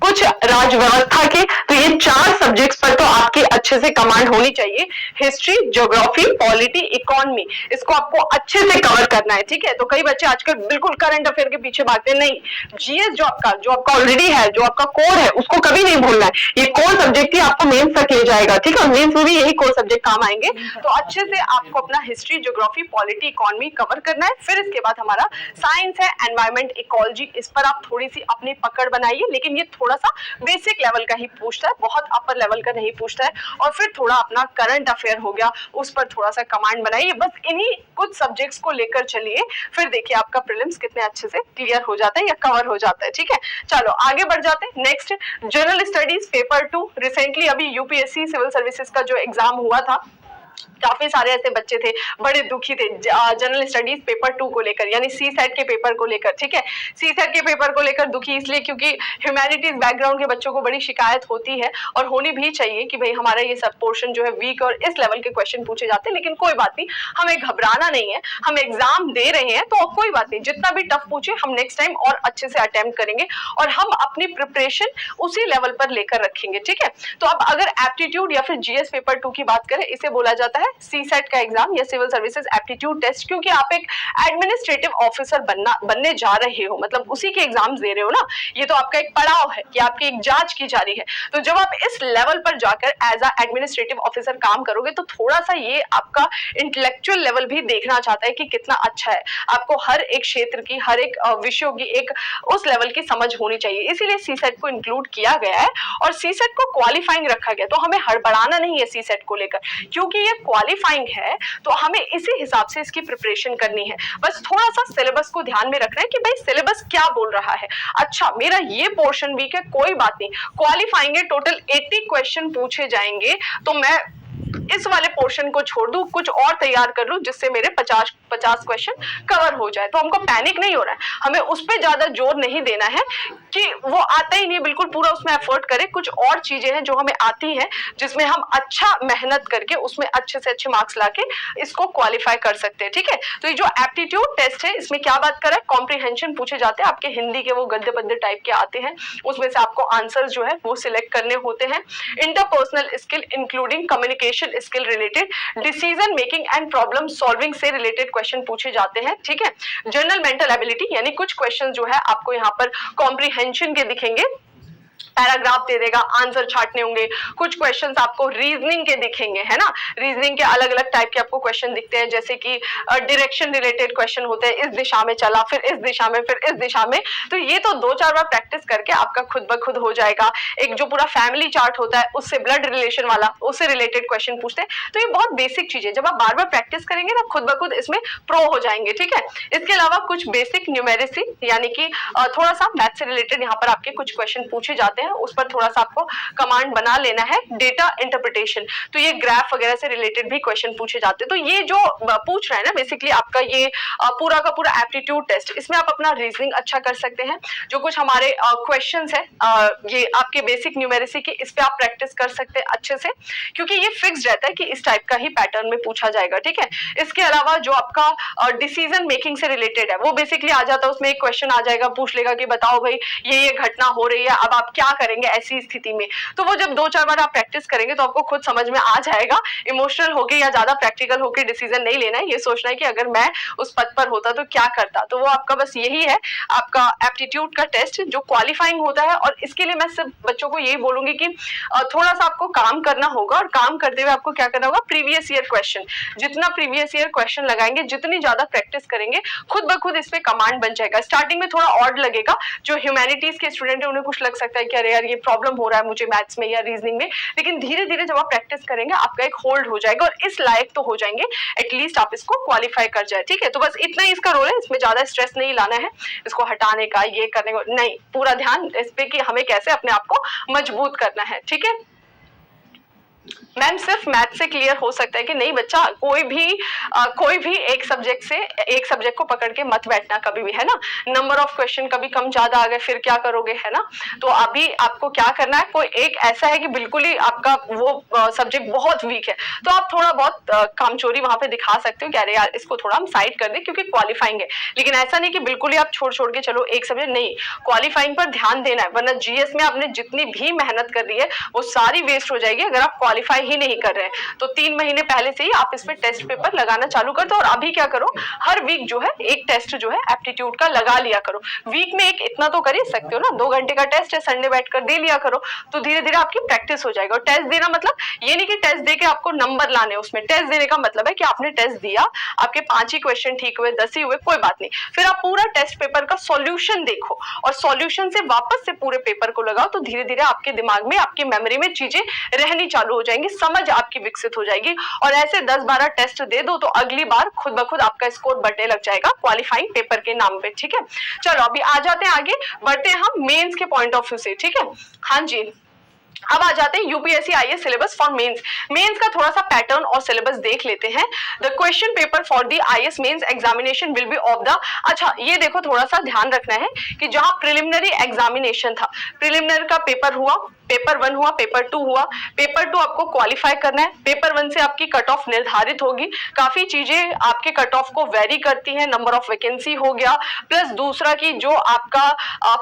कुछ राज व्यवस्था के। तो ये 4 सब्जेक्ट्स पर तो आपकी अच्छे से कमांड होनी चाहिए। हिस्ट्री, ज्योग्राफी, पॉलिटी, इकोनॉमी, इसको आपको अच्छे से कवर करना है, ठीक है। तो कई बच्चे आजकल बिल्कुल करंट अफेयर के पीछे भागते हैं, नहीं, जीएस जो आपका ऑलरेडी है, जो आपका कोर है, उसको कभी नहीं भूलना है। ये कोर सब्जेक्ट ही आपको मेंस तक ले जाएगा, ठीक है। मेंस में भी यही कोर सब्जेक्ट काम आएंगे। तो अच्छे से आपको अपना history, geography, polity, economy cover करना है। फिर इसके बाद हमारा साइंस है, एनवायरमेंट, इकोलॉजी, इस पर आप थोड़ी सी अपनी पकड़ बनाइए, लेकिन ये थोड़ा सा बेसिक लेवल का ही पूछता है, बहुत अपर लेवल का नहीं पूछता है। और फिर थोड़ा अपना करंट अफेयर हो गया, उस पर थोड़ा सा कमांड बनाइए। बस इन्हीं कुछ सब्जेक्ट्स को लेकर चलिए, फिर देखिए आपका प्रीलिम्स कितने अच्छे से क्लियर हो जाता है या कवर हो जाता है, ठीक है। चलो आगे बढ़ जाते हैं। Next, general studies paper 2। Recently अभी यूपीएससी सिविल सर्विसेज का जो एग्जाम हुआ था, काफी सारे ऐसे बच्चे थे बड़े दुखी थे जनरल स्टडीज पेपर 2 को लेकर, यानी सी सेट के पेपर को लेकर, ठीक है। सी सेट के पेपर को लेकर दुखी इसलिए क्योंकि ह्यूमैनिटीज बैकग्राउंड के बच्चों को बड़ी शिकायत होती है और होनी भी चाहिए कि भाई हमारा ये सब पोर्शन जो है वीक और इस लेवल के क्वेश्चन पूछे जाते हैं। लेकिन कोई बात नहीं, हमें घबराना नहीं है, हम एग्जाम दे रहे हैं तो कोई बात नहीं, जितना भी टफ पूछे हम नेक्स्ट टाइम और अच्छे से अटेम्प्ट करेंगे और हम अपनी प्रिपरेशन उसी लेवल पर लेकर रखेंगे, ठीक है। तो अब अगर एप्टीट्यूड या फिर जीएस पेपर 2 की बात करें, इसे बोला जाता जाता है सीसेट का एग्जाम या सिविल सर्विसेज एप्टीट्यूड टेस्ट, क्योंकि आप एक एडमिनिस्ट्रेटिव ऑफिसर बनने जा रहे हो, मतलब उसी के एग्जाम दे रहे हो ना, ये तो आपका एक पड़ाव है कि आपकी एक जांच की जा रही है। तो जब आप इस लेवल पर जाकर एज अ एडमिनिस्ट्रेटिव ऑफिसर काम करोगे तो थोड़ा सा ये आपका इंटेलेक्चुअल लेवल भी देखना चाहता है कि कितना अच्छा है, आपको हर एक क्षेत्र की, हर एक विषयों की एक उस लेवल की समझ होनी चाहिए, इसीलिए सीसेट को इंक्लूड किया गया है और सीसेट को क्वालिफाइंग रखा गया। तो हमें हड़बड़ाना नहीं है सीसेट को लेकर, क्योंकि ये क्वालिफाइंग है तो हमें इसी हिसाब से इसकी प्रिपरेशन करनी है। बस थोड़ा सा सिलेबस को ध्यान में रखना है कि भाई सिलेबस क्या बोल रहा है। अच्छा मेरा ये पोर्शन वीक है, कोई बात नहीं, क्वालिफाइंग है, टोटल 80 क्वेश्चन पूछे जाएंगे, तो मैं इस वाले पोर्शन को छोड़ दूं, कुछ और तैयार कर लूं जिससे मेरे 50 क्वेश्चन कवर हो जाए। तो हमको पैनिक नहीं हो रहा है, हमें उस पर ज्यादा जोर नहीं देना है कि वो आता ही नहीं, बिल्कुल पूरा उसमें एफर्ट करें। कुछ और चीजें हैं जो हमें आती हैं जिसमें हम अच्छा मेहनत करके उसमें अच्छे से अच्छे मार्क्स लाके इसको क्वालिफाई कर सकते हैं। ठीक है, तो ये जो एप्टीट्यूड टेस्ट है इसमें क्या बात कर रहा है, कॉम्प्रिहेंशन पूछे जाते हैं आपके, हिंदी के वो गद्य पद्य टाइप के आते हैं, उसमें से आपको आंसर जो है वो सिलेक्ट करने होते हैं। Interpersonal skill including communication skill related, decision making and problem solving से रिलेटेड क्वेश्चन पूछे जाते हैं। ठीक है, जनरल मेंटल एबिलिटी यानी कुछ क्वेश्चन जो है आपको यहाँ पर कॉम्प्रिहेंशन के दिखेंगे, पैराग्राफ दे देगा, आंसर छाटने होंगे। कुछ क्वेश्चंस आपको रीजनिंग के दिखेंगे, है ना, रीजनिंग के अलग अलग टाइप के आपको क्वेश्चन दिखते हैं, जैसे कि डायरेक्शन रिलेटेड क्वेश्चन होते हैं, इस दिशा में चला, फिर इस दिशा में, फिर इस दिशा में। तो ये तो 2-4 बार प्रैक्टिस करके आपका खुद ब खुद हो जाएगा। एक जो पूरा फैमिली चार्ट होता है उससे ब्लड रिलेशन वाला, उससे रिलेटेड क्वेश्चन पूछते हैं। तो ये बहुत बेसिक चीज है, जब आप बार बार प्रैक्टिस करेंगे ना खुद ब खुद इसमें प्रो हो जाएंगे। ठीक है, इसके अलावा कुछ बेसिक न्यूमेरिसी यानी कि थोड़ा सा मैथ से रिलेटेड यहाँ पर आपके कुछ क्वेश्चन पूछे जाते हैं, उस पर थोड़ा सा आपको कमांड बना लेना है। डेटा इंटरप्रिटेशन, तो ये ग्राफ वगैरह से रिलेटेड भी क्वेश्चन पूछे जाते हैं। तो ये जो पूछ रहा है ना बेसिकली आपका ये पूरा का पूरा एप्टीट्यूड टेस्ट, इसमें आप अपना रीजनिंग अच्छा कर सकते हैं। जो कुछ हमारे क्वेश्चंस है ये आपके बेसिक न्यूमेरिसी की, इस पे आप प्रैक्टिस कर सकते हैं अच्छे से, क्योंकि ये फिक्स रहता है कि इस टाइप का ही पैटर्न में पूछा जाएगा। ठीक है, इसके अलावा जो आपका डिसीजन मेकिंग से रिलेटेड है वो बेसिकली आ जाता है, उसमें एक क्वेश्चन आ जाएगा, पूछ लेगा कि बताओ भाई ये घटना हो रही है, अब आप क्या करेंगे ऐसी स्थिति में। तो वो जब 2-4 बार आप प्रैक्टिस करेंगे तो आपको खुद समझ में आ जाएगा। इमोशनल होके या ज्यादा प्रैक्टिकल होके डिसीजन नहीं लेना है, ये सोचना है कि अगर मैं उस पद पर होता तो क्या करता। तो वो आपका बस यही है आपका एप्टीट्यूड का टेस्ट जो क्वालिफाइंग होता है। और इसके लिए मैं सिर्फ बच्चों को यही बोलूंगी कि थोड़ा सा आपको काम करना होगा, और काम करते हुए आपको क्या करना होगा, प्रीवियस ईयर क्वेश्चन, जितना प्रीवियस ईयर क्वेश्चन लगाएंगे, जितनी ज्यादा प्रैक्टिस करेंगे, खुद ब खुद इसमें कमांड बन जाएगा। स्टार्टिंग में थोड़ा ऑड लगेगा, जो ह्यूमैनिटीज के स्टूडेंट है उन्हें कुछ लग सकता है कि अरे यार ये प्रॉब्लम हो रहा है मुझे मैथ्स में या रीजनिंग में, लेकिन धीरे धीरे जब आप प्रैक्टिस करेंगे आपका एक होल्ड हो जाएगा और इस लायक तो हो जाएंगे एटलीस्ट आप इसको क्वालिफाई कर जाए। ठीक है, तो बस इतना ही इसका रोल है, इसमें ज्यादा स्ट्रेस नहीं लाना है, इसको हटाने का, ये करने का नहीं, पूरा ध्यान इस पे कि हमें कैसे अपने आप को मजबूत करना है। ठीक है, मैम सिर्फ मैथ से क्लियर हो सकता है कि नहीं बच्चा, कोई भी एक सब्जेक्ट को पकड़ के मत बैठना कभी भी, है ना। नंबर ऑफ क्वेश्चन कभी कम ज्यादा आ गए फिर क्या करोगे, है ना। तो अभी आपको क्या करना है, कोई एक ऐसा है कि बिल्कुल ही आपका वो सब्जेक्ट बहुत वीक है तो आप थोड़ा बहुत कामचोरी वहां पे दिखा सकते हो कि अरे यार इसको थोड़ा हम साइड कर दें क्योंकि क्वालिफाइंग है। लेकिन ऐसा नहीं कि बिल्कुल ही आप छोड़ के चलो एक सब्जेक्ट, नहीं, क्वालिफाइंग पर ध्यान देना है, वरना जीएस में आपने जितनी भी मेहनत कर रही है वो सारी वेस्ट हो जाएगी अगर आप क्वालिफाई ही नहीं कर रहे हैं। तो 3 महीने पहले से ही आप इसमें टेस्ट पेपर लगाना चालू कर दो। और अभी क्या करो, हर वीक जो है एक टेस्ट जो है एप्टीट्यूड का लगा लिया करो। वीक में एक इतना तो कर ही सकते हो ना, 2 घंटे का टेस्ट है, संडे बैठकर दे लिया करो, तो धीरे धीरे आपकी प्रैक्टिस हो जाएगा। और टेस्ट देना मतलब ये नहीं कि टेस्ट दे के आपको नंबर लाने, उसमें टेस्ट देने का मतलब है कि आपने टेस्ट दिया, आपके 5 ही क्वेश्चन ठीक हुए, 10 ही हुए, कोई बात नहीं, फिर आप पूरा टेस्ट पेपर का सॉल्यूशन देखो और सॉल्यूशन से वापस से पूरे पेपर को लगाओ। तो धीरे धीरे आपके दिमाग में, आपकी मेमोरी में चीजें रहनी चालू हो जाएंगी, समझ आपकी विकसित हो जाएगी। और ऐसे 10-12 टेस्ट दे दो तो अगली बार खुद ब खुद आपका स्कोर बढ़ने लग जाएगा क्वालिफाइंग पेपर के नाम पे। ठीक है, चलो अभी आ जाते हैं आगे, बढ़ते हैं हम मेंस के पॉइंट ऑफ व्यू से। ठीक है, हाँ जी, अब आ जाते हैं UPSC IAS syllabus for mains. Mains का थोड़ा सा पैटर्न और सिलेबस देख लेते हैं। The question paper for the IAS mains examination will be of the, अच्छा ये देखो थोड़ा सा ध्यान रखना है कि जहां प्रिलिमिनरी एग्जामिनेशन था, प्रिलिमिनरी का पेपर हुआ, पेपर 1 हुआ, पेपर 2 हुआ, पेपर 2 आपको क्वालिफाई करना है, पेपर 1 से आपकी कट ऑफ निर्धारित होगी। काफी चीजें आपके कट ऑफ को वेरी करती हैं, नंबर ऑफ वैकेंसी हो गया, प्लस दूसरा की जो आपका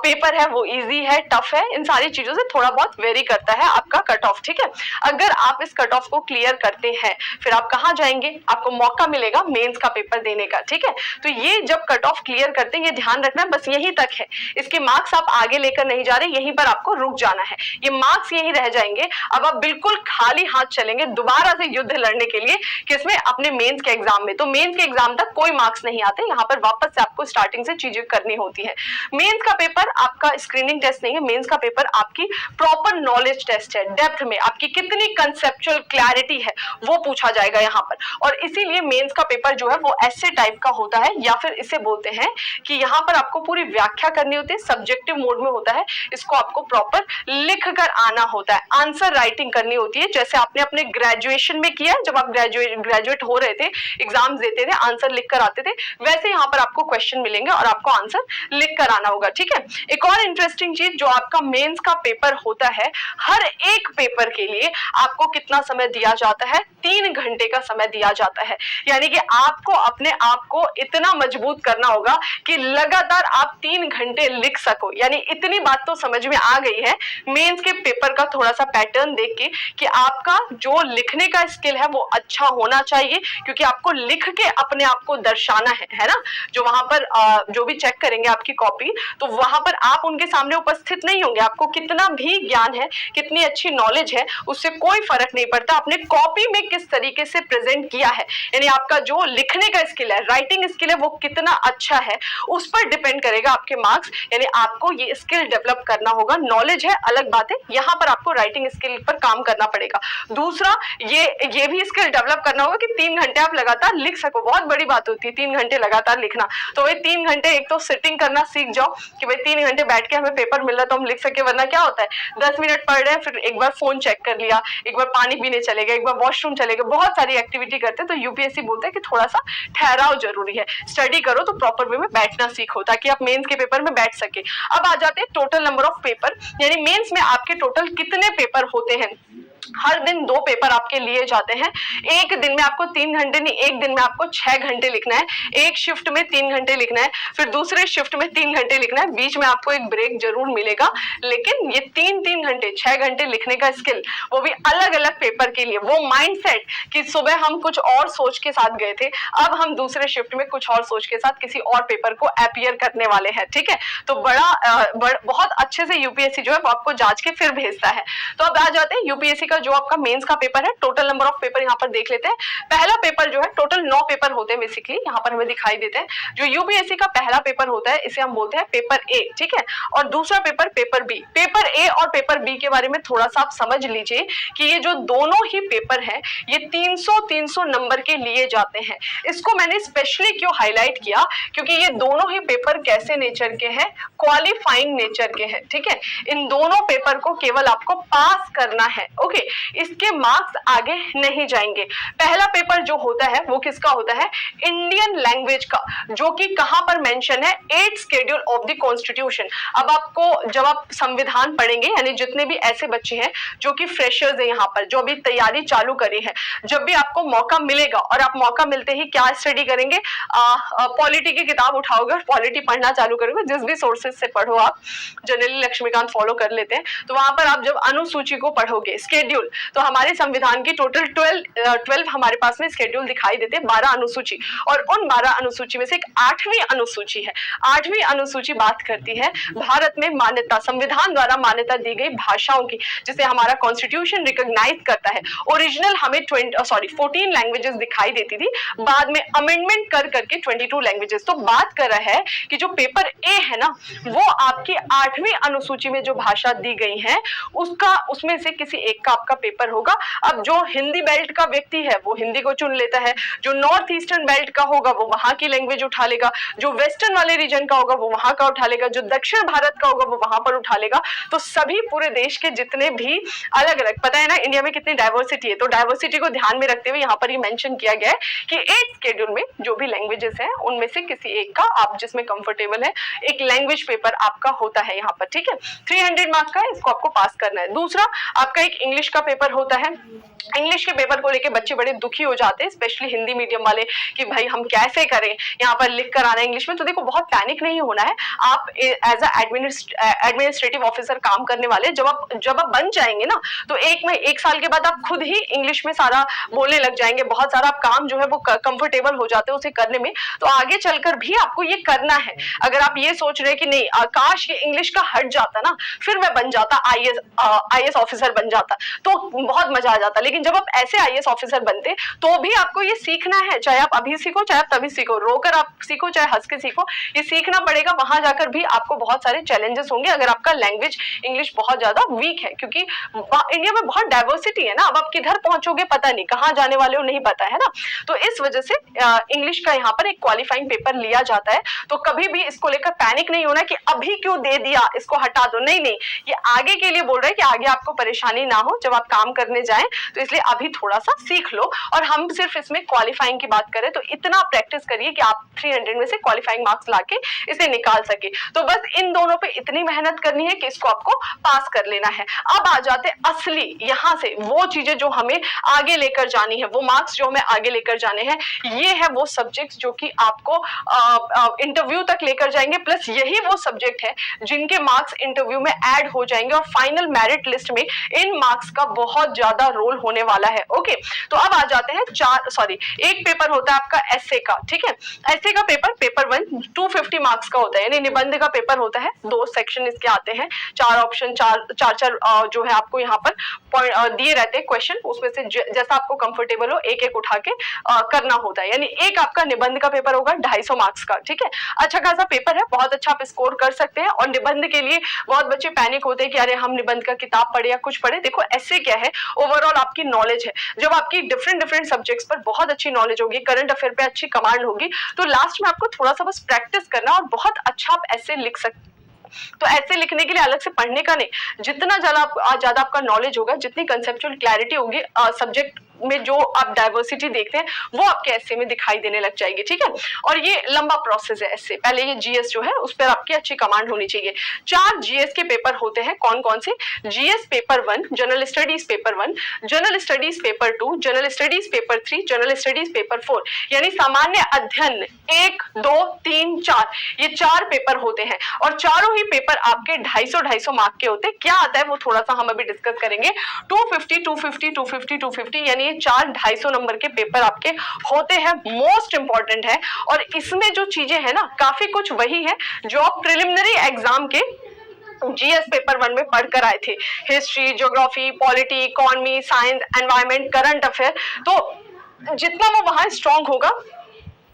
पेपर है वो इजी है, टफ है, इन सारी चीजों से थोड़ा बहुत वेरी करता है आपका कट ऑफ, ठीक है। अगर आप इस कट ऑफ को क्लियर करते हैं फिर आप कहाँ जाएंगे, आपको मौका मिलेगा मेंस का पेपर देने का, ठीक है। तो ये जब कट ऑफ क्लियर करते हैं ये ध्यान रखना है, बस यही तक है, इसके मार्क्स आप आगे लेकर नहीं जा रहे, यहीं पर आपको रुक जाना है, ये मार्क्स यही रह जाएंगे। अब आप बिल्कुल खाली हाथ चलेंगे दोबारा से युद्ध लड़ने के लिए, किसमें, अपने मेंस के एग्जाम में। तो मेंस के एग्जाम तक कोई मार्क्स नहीं आते, यहाँ पर वापस से आपको स्टार्टिंग से चीजें करनी होती है। मेंस का पेपर आपका स्क्रीनिंग टेस्ट नहीं है, मेंस का पेपर आपकी प्रॉपर नॉलेज टेस्ट है, डेप्थ में आपकी कितनी कंसेप्चुअल क्लैरिटी है वो पूछा जाएगा यहाँ पर। और इसीलिए मेंस का पेपर जो है वो ऐसे टाइप का होता है, या फिर इसे बोलते हैं कि यहाँ पर आपको पूरी व्याख्या करनी होती है, सब्जेक्टिव मोड में होता है, इसको आपको प्रॉपर लिख कर आना होता है, आंसर राइटिंग करनी होती है, जैसे आपने अपने ग्रेजुएशन में किया, जब आप ग्रेजुएट हो रहे थे, एग्जाम्स देते थे, आंसर लिख कर आते थे, वैसे यहाँ पर आपको क्वेश्चन मिलेंगे और आपको आंसर लिख कर आना होगा, ठीक है। एक और इंटरेस्टिंग चीज, जो आपका मेंस का पेपर होता है, हर एक पेपर के लिए आपको कितना समय दिया जाता है, 3 घंटे का समय दिया जाता है। यानी कि आपको अपने आप को इतना मजबूत करना होगा कि लगातार आप 3 घंटे लिख सको। यानी इतनी बात तो समझ में आ गई है मेंस के पेपर का थोड़ा सा पैटर्न देख के कि आपका जो लिखने का स्किल है वो अच्छा होना चाहिए, क्योंकि आपको लिख के अपने आप को दर्शाना है ना। जो वहां पर जो भी चेक करेंगे आपकी कॉपी, तो वहां पर आप उनके सामने उपस्थित नहीं होंगे, आपको कितना भी ज्ञान है, कितनी अच्छी नॉलेज है, उससे कोई फर्क नहीं पड़ता, आपने कॉपी में किस तरीके से प्रेजेंट किया है, यानी आपका जो लिखने का स्किल है, राइटिंग स्किल है, वो कितना अच्छा है, उस पर डिपेंड करेगा आपके मार्क्स। यानी आपको ये स्किल डेवलप करना होगा। नॉलेज है अलग बात है, यहाँ पर आपको राइटिंग स्किल पर काम करना पड़ेगा। दूसरा ये भी स्किल डेवलप करना होगा कि 3 घंटे आप लगातार लिख सको। बहुत बड़ी बात होती है 3 घंटे लगातार लिखना। तो भाई 3 घंटे एक तो सिटिंग करना सीख जाओ कि भाई 3 घंटे बैठ के हमें पेपर मिल रहा तो हम लिख सके, वरना क्या होता है 10 मिनट पढ़ रहे हैं, फिर एक बार फोन चेक कर लिया, एक बार पानी पीने चले गए, एक बार वॉशरूम चले गए, बहुत सारी एक्टिविटी करते हैं। तो यूपीएससी बोलते हैं कि थोड़ा सा ठहराव जरूरी है, स्टडी करो तो प्रॉपर वे में बैठना सीखो ताकि आप मेंस के पेपर में बैठ सके। अब आ जाते हैं टोटल नंबर ऑफ पेपर, यानी मेंस में आपके टोटल कितने पेपर होते हैं। हर दिन 2 पेपर आपके लिए जाते हैं। एक दिन में आपको 3 घंटे नहीं, एक दिन में आपको 6 घंटे लिखना है। एक शिफ्ट में 3 घंटे लिखना है, फिर दूसरे शिफ्ट में 3 घंटे लिखना है, बीच में आपको एक ब्रेक जरूर मिलेगा। लेकिन ये 3 घंटे 6 घंटे लिखने का स्किल, वो भी अलग अलग पेपर के लिए, वो माइंडसेट कि सुबह हम कुछ और सोच के साथ गए थे, अब हम दूसरे शिफ्ट में कुछ और सोच के साथ किसी और पेपर को अपीयर करने वाले हैं, ठीक है। तो बहुत अच्छे से यूपीएससी जो है वो आपको जांच के फिर भेजता है। तो अब आ जाते हैं यूपीएससी का जो आपका मेंस का पेपर है, टोटल नंबर ऑफ पेपर यहाँ पर देख लेते हैं। पहला पेपर जो है, टोटल 9 पेपर होते हैं बेसिकली, यहाँ पर हमें दिखाई देते हैं। जो यूपीएससी का पहला पेपर होता है इसे हम बोलते हैं पेपर ए, ठीक है। और दूसरा paper paper B. Paper A और पेपर बी के बारे में थोड़ा सा आप समझ लीजिए कि ये जो दोनों ही पेपर हैं ये 300 नंबर के लिए जाते हैं। इसको मैंने स्पेशली क्यों हाईलाइट किया, क्योंकि ये दोनों ही पेपर कैसे नेचर के हैं, क्वालिफाइंग नेचर के हैं, ठीक है। इन दोनों पेपर को केवल आपको पास करना है, ओके, इसके मार्क्स आगे नहीं जाएंगे। पहला पेपर जो होता है वो किसका होता है, इंडियन लैंग्वेज का, जो कि कहां पर मेंशन है, 8th schedule of the constitution. अब आपको जब आप संविधान पढ़ेंगे, यानी जितने भी ऐसे बच्चे हैं जो कि फ्रेशर्स हैं यहाँ पर, जो अभी तैयारी चालू करी है, जब भी आपको मौका मिलेगा और आप मौका मिलते ही क्या स्टडी करेंगे, पॉलिटी की किताब उठाओगे और पॉलिटी पढ़ना चालू करोगे। जिस भी सोर्सेज से पढ़ो, आप जनरली लक्ष्मीकांत फॉलो कर लेते हैं, तो वहां पर आप जब अनुसूची को पढ़ोगे, स्केड्यूल, तो हमारे संविधान की टोटल 12 हमारे पास में स्केड्यूल दिखाई देते हैं, 12 अनुसूची, और उन 12 अनुसूची में से एक 8वीं अनुसूची है। 8वीं अनुसूची बात करती है भारत में मान्यता, संविधान द्वारा मान्यता दी गई भाषाओं की, जिसे हमारा कॉन्स्टिट्यूशन रिकॉग्नाइज करता है। ओरिजिनल हमें 14 लैंग्वेजेस दिखाई देती थी, बाद में अमेंडमेंट कर करके 22 लैंग्वेजेस। तो बात कर रहा है कि जो पेपर ए है ना, वो आपकी 8वीं अनुसूची में जो भाषा दी गई है उसमें से किसी एक का आपका पेपर होगा। अब जो हिंदी बेल्ट का व्यक्ति है वो हिंदी को चुन लेता है, जो नॉर्थ ईस्टर्न बेल्ट का होगा वो वहां की लैंग्वेज उठा लेगा, जो वेस्टर्न वाले रीजन का होगा वो वहां का उठा लेगा, जो दक्षिण भारत का होगा वो वहां पर उठा लेगा। तो सभी पूरे देश के जितने भी अलग अलग, पता है ना इंडिया में कितनी डाइवर्सिटी है, तो डाइवर्सिटी को ध्यान में रखते हुए यहाँ पर ये मेंशन किया गया है कि 8 शेड्यूल में जो भी लैंग्वेजेस हैं उनमें से किसी एक का आप जिसमें कंफर्टेबल है एक लैंग्वेज पेपर आपका होता है यहाँ पर, ठीक है। 300 मार्क का है, इसको आपको पास करना है। दूसरा आपका एक इंग्लिश का पेपर होता है। इंग्लिश के पेपर को लेके बच्चे बड़े दुखी हो जाते हैं, स्पेशली हिंदी मीडियम वाले, कि भाई हम कैसे करें, यहाँ पर लिख कर आना इंग्लिश में। तो देखो बहुत पैनिक नहीं होना है, आप एज अ एडमिनिस्ट्रेटिव ऑफिसर काम करने वाले जब आप बन जाएंगे ना, तो एक साल के बाद आप खुद ही इंग्लिश में सारा बोलने लग जाएंगे, बहुत सारा काम जो है वो कंफर्टेबल हो जाते हैं उसे करने में। तो आगे चलकर भी आपको ये करना है। अगर आप ये सोच रहे हैं कि नहीं काश ये इंग्लिश का हट जाता ना, फिर मैं बन जाता आईएएस ऑफिसर बन जाता तो बहुत मजा आ जाता, लेकिन जब आप ऐसे आईएएस ऑफिसर बनते तो भी आपको ये सीखना है, चाहे आप अभी सीखो चाहे आप तभी सीखो, रोकर आप सीखो चाहे हंस के सीखो, ये सीखना पड़ेगा। वहां जाकर भी आपको बहुत सारे चैलेंजेस होंगे अगर आपका लैंग्वेज इंग्लिश बहुत ज्यादा वीक है, क्योंकि इंडिया में बहुत डाइवर्सिटी है ना। अब आप किधर पहुंचोगे पता नहीं, कहाँ जाने वाले हो नहीं पता है ना। तो इस वजह से इंग्लिश का यहाँ पर एक क्वालिफाइंग पेपर लिया जाता है। तो कभी भी इसको लेकर पैनिक नहीं होना कि अभी क्यों दे दिया, इसको हटा दो, नहीं नहीं, ये आगे के लिए बोल रहे हैं कि आगे आपको परेशानी ना हो जब आप काम करने जाएं, तो इसलिए अभी थोड़ा सा सीख लो। और हम सिर्फ इसमें क्वालिफाइंग की बात करें तो इतना प्रैक्टिस करिए कि आप 300 में से क्वालिफाइंग मार्क्स लाके इसे निकाल सके। तो बस इन दोनों पे इतनी मेहनत करनी है कि इसको आपको पास कर लेना है। अब आ जाते असली यहाँ से वो चीजें जो हमें आगे लेकर जानी है, वो मार्क्स जो हमें आगे लेकर जाने हैं, ये है वो सब्जेक्ट्स जो कि आपको इंटरव्यू तक लेकर जाएंगे, प्लस यही वो सब्जेक्ट है जिनके मार्क्स इंटरव्यू में ऐड हो जाएंगे और फाइनल मेरिट लिस्ट में इन मार्क्स का बहुत ज्यादा रोल होने वाला है। ओके, तो अब आ जाते हैं एक पेपर होता है आपका एस्से का, ठीक है। एस्से का पेपर 1 250 मार्क्स का होता है, यानी निबंध का पेपर होता है। 2 सेक्शन इसके आते हैं, 4 ऑप्शन, चार जो है आपको यहाँ पर दिए रहते हैं क्वेश्चन, उसमें से जैसा आपको कंफर्टेबल हो एक एक उठा के करना होता है। यानी एक आपका निबंध का पेपर होगा 250 मार्क्स का, ठीक है। अच्छा खासा पेपर है, बहुत अच्छा आप स्कोर कर सकते हैं। और निबंध के लिए बहुत बच्चे पैनिक होते हैं कि अरे हम निबंध का किताब पढ़े या कुछ पढ़े। देखो एस्से क्या है, ओवरऑल आपकी नॉलेज है। जब आपकी डिफरेंट सब्जेक्ट्स पर बहुत अच्छी नॉलेज होगी, करंट अफेयर पे अच्छी कमांड होगी, तो लास्ट में आपको थोड़ा सा बस प्रैक्टिस करना और बहुत अच्छा आप एस्से लिख सकते। तो ऐसे लिखने के लिए अलग से पढ़ने का नहीं, जितना ज्यादा आपका नॉलेज होगा, जितनी कंसेप्चुअल क्लैरिटी होगी सब्जेक्ट में, जो आप डाइवर्सिटी देखते हैं वो आपके एस्से में दिखाई देने लग जाएगी, ठीक है। और ये लंबा प्रोसेस है एस्से। पहले ये जीएस जो है उस पर आपकी अच्छी कमांड होनी चाहिए। 4 जीएस के पेपर होते हैं, कौन कौन से? GS paper 1, general studies paper 1, general studies paper 2, general studies paper 3, general studies paper 4, यानी सामान्य अध्ययन 1 2 3 4, ये 4 पेपर होते हैं। और चारों ही पेपर आपके 250 मार्क के होते हैं। क्या आता है वो थोड़ा सा हम अभी डिस्कस करेंगे। 250 250 250 250, यानी 4 250 नंबर के पेपर आपके होते हैं, मोस्ट इंपॉर्टेंट है। और इसमें जो चीजें हैं ना, काफी कुछ वही है जो आप प्रिलिमिनरी एग्जाम के जीएस पेपर 1 में पढ़कर आए थे। History, geography, polity, economy, science, environment, current affair, तो जितना वो वहां स्ट्रांग होगा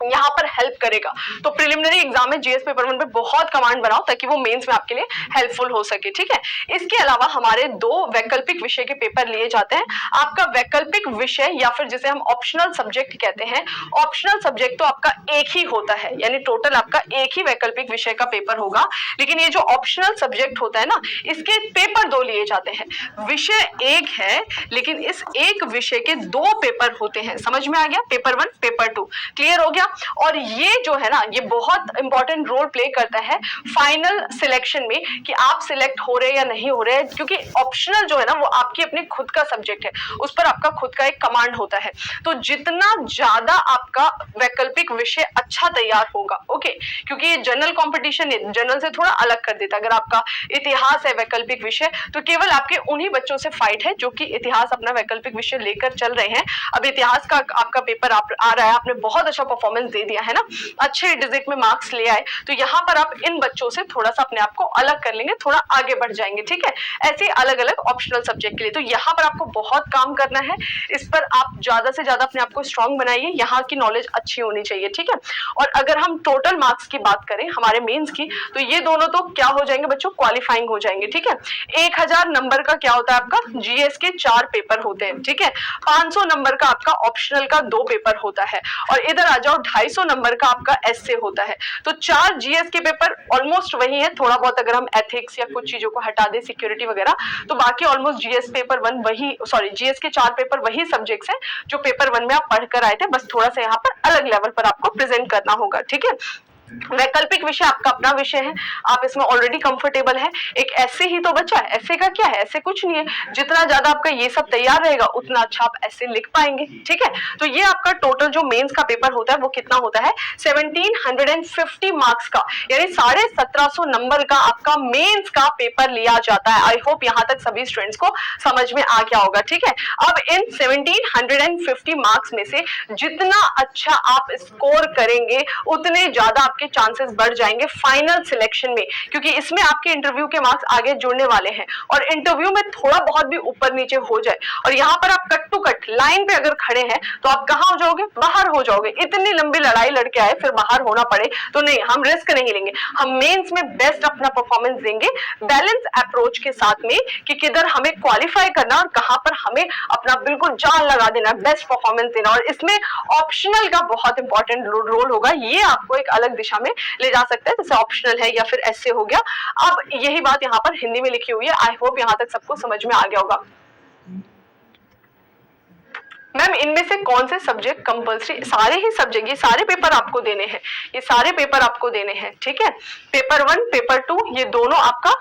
यहाँ पर हेल्प करेगा। तो प्रिलिमिनरी एग्जाम में जीएस पेपर 1 पे बहुत कमांड बनाओ ताकि वो मेंस में आपके लिए हेल्पफुल हो सके, ठीक है। इसके अलावा हमारे 2 वैकल्पिक विषय के पेपर लिए जाते हैं। आपका वैकल्पिक विषय या फिर जिसे हम ऑप्शनल सब्जेक्ट कहते हैं, ऑप्शनल सब्जेक्ट तो आपका एक ही होता है, यानी टोटल आपका एक ही वैकल्पिक विषय का पेपर होगा। लेकिन ये जो ऑप्शनल सब्जेक्ट होता है ना, इसके पेपर 2 लिए जाते हैं। विषय एक है लेकिन इस एक विषय के 2 पेपर होते हैं। समझ में आ गया? पेपर 1 पेपर 2 क्लियर हो गया। और ये जो है ना, ये बहुत इंपॉर्टेंट रोल प्ले करता है फाइनल सिलेक्शन में कि आप सिलेक्ट हो रहे या नहीं हो रहे, क्योंकि ऑप्शनल जो है ना वो आपकी अपने खुद का सब्जेक्ट है, उस पर आपका खुद का एक कमांड होता है। तो जितना ज्यादा आपका वैकल्पिक विषय अच्छा तैयार होगा, ओके, क्योंकि ये जनरल कॉम्पिटिशन जनरल से थोड़ा अलग कर देता है। अगर आपका इतिहास है वैकल्पिक विषय, तो केवल आपके उन्हीं बच्चों से फाइट है जो कि इतिहास अपना वैकल्पिक विषय लेकर चल रहे हैं। अब इतिहास का आपका पेपर आ रहा है, आपने बहुत अच्छा परफॉर्मेंस दे दिया है ना, अच्छे डिजिट में मार्क्स ले आए, तो यहाँ पर आप इन बच्चों से थोड़ा सा अपने आप को अलग कर लेंगे, थोड़ा आगे बढ़ जाएंगे, ठीक है। ऐसे अलग अलग ऑप्शनल सब्जेक्ट के लिए तो यहाँ पर आपको बहुत काम करना है। इस पर आप ज्यादा से ज्यादा अपने आप को स्ट्रांग बनाइए, यहाँ की नॉलेज अच्छी होनी चाहिए, ठीक है। और अगर हम टोटल मार्क्स की बात करें हमारे मेंस की, तो ये दोनों तो क्या हो जाएंगे बच्चों, क्वालिफाइंग हो जाएंगे, ठीक है। 1000 नंबर का क्या होता है आपका, जीएस के 4 पेपर होते हैं, ठीक है। 500 नंबर का आपका ऑप्शनल का 2 पेपर होता है। और इधर आ जाओ 250 नंबर का आपका एस्से होता है। तो 4 जीएस के पेपर ऑलमोस्ट वही है, थोड़ा बहुत अगर हम एथिक्स या कुछ चीजों को हटा दे, सिक्योरिटी वगैरह, तो बाकी ऑलमोस्ट जीएस पेपर 1 वही, सॉरी जीएस के 4 पेपर वही सब्जेक्ट्स हैं जो पेपर 1 में आप पढ़कर आए थे, बस थोड़ा सा यहाँ पर अलग लेवल पर आपको प्रेजेंट करना होगा। ठीक है, वैकल्पिक विषय आपका अपना विषय है, आप इसमें ऑलरेडी कंफर्टेबल है। एक ऐसे ही तो बचा है, ऐसे का क्या है, ऐसे कुछ नहीं है, जितना ज्यादा आपका ये सब तैयार रहेगा उतना अच्छा आप ऐसे लिख पाएंगे। ठीक है, तो ये आपका टोटल जो मेंस का पेपर होता है वो कितना होता है, 1750 मार्क्स का, यानी 1750 नंबर का आपका मेंस का पेपर लिया जाता है। आई होप यहाँ तक सभी स्टूडेंट्स को समझ में आ गया होगा। ठीक है, अब इन 1750 मार्क्स में से जितना अच्छा आप स्कोर करेंगे उतने ज्यादा आपके चांसेस बढ़ जाएंगे फाइनल सिलेक्शन में, क्योंकि इसमें आपके इंटरव्यू के मार्क्स आगे जुड़ने वाले हैं। और इंटरव्यू में थोड़ा बहुत भी ऊपर नीचे हो जाए और यहाँ पर आप कट टू कट लाइन पे अगर खड़े हैं तो आप कहाँ हो जाओगे, बाहर हो जाओगे। इतनी लंबी लड़ाई लड़के आए फिर बाहर होना पड़े तो नहीं, हम रिस्क नहीं लेंगे, हम मेंस में बेस्ट अपना परफॉर्मेंस देंगे बैलेंस अप्रोच के साथ में कि किधर हमें क्वालिफाई करना और कहां पर हमें अपना बिल्कुल जान लगा देना, बेस्ट परफॉर्मेंस देना। और इसमें ऑप्शनल का बहुत इंपॉर्टेंट रोल होगा, ये आपको एक अलग दिशा में ले जा सकता है, जैसे ऑप्शनल है या फिर ऐसे हो गया। अब यही बात यहाँ पर हिंदी में लिखी हुई है, आई होप यहाँ तक सबको समझ में आ गया होगा। मैम इनमें से कौन से सब्जेक्ट कंपल्सरी, सारे ही सब्जेक्ट, ये सारे पेपर आपको देने हैं, ये सारे पेपर आपको देने हैं। ठीक है, पेपर 1 पेपर 2 ये दोनों आपका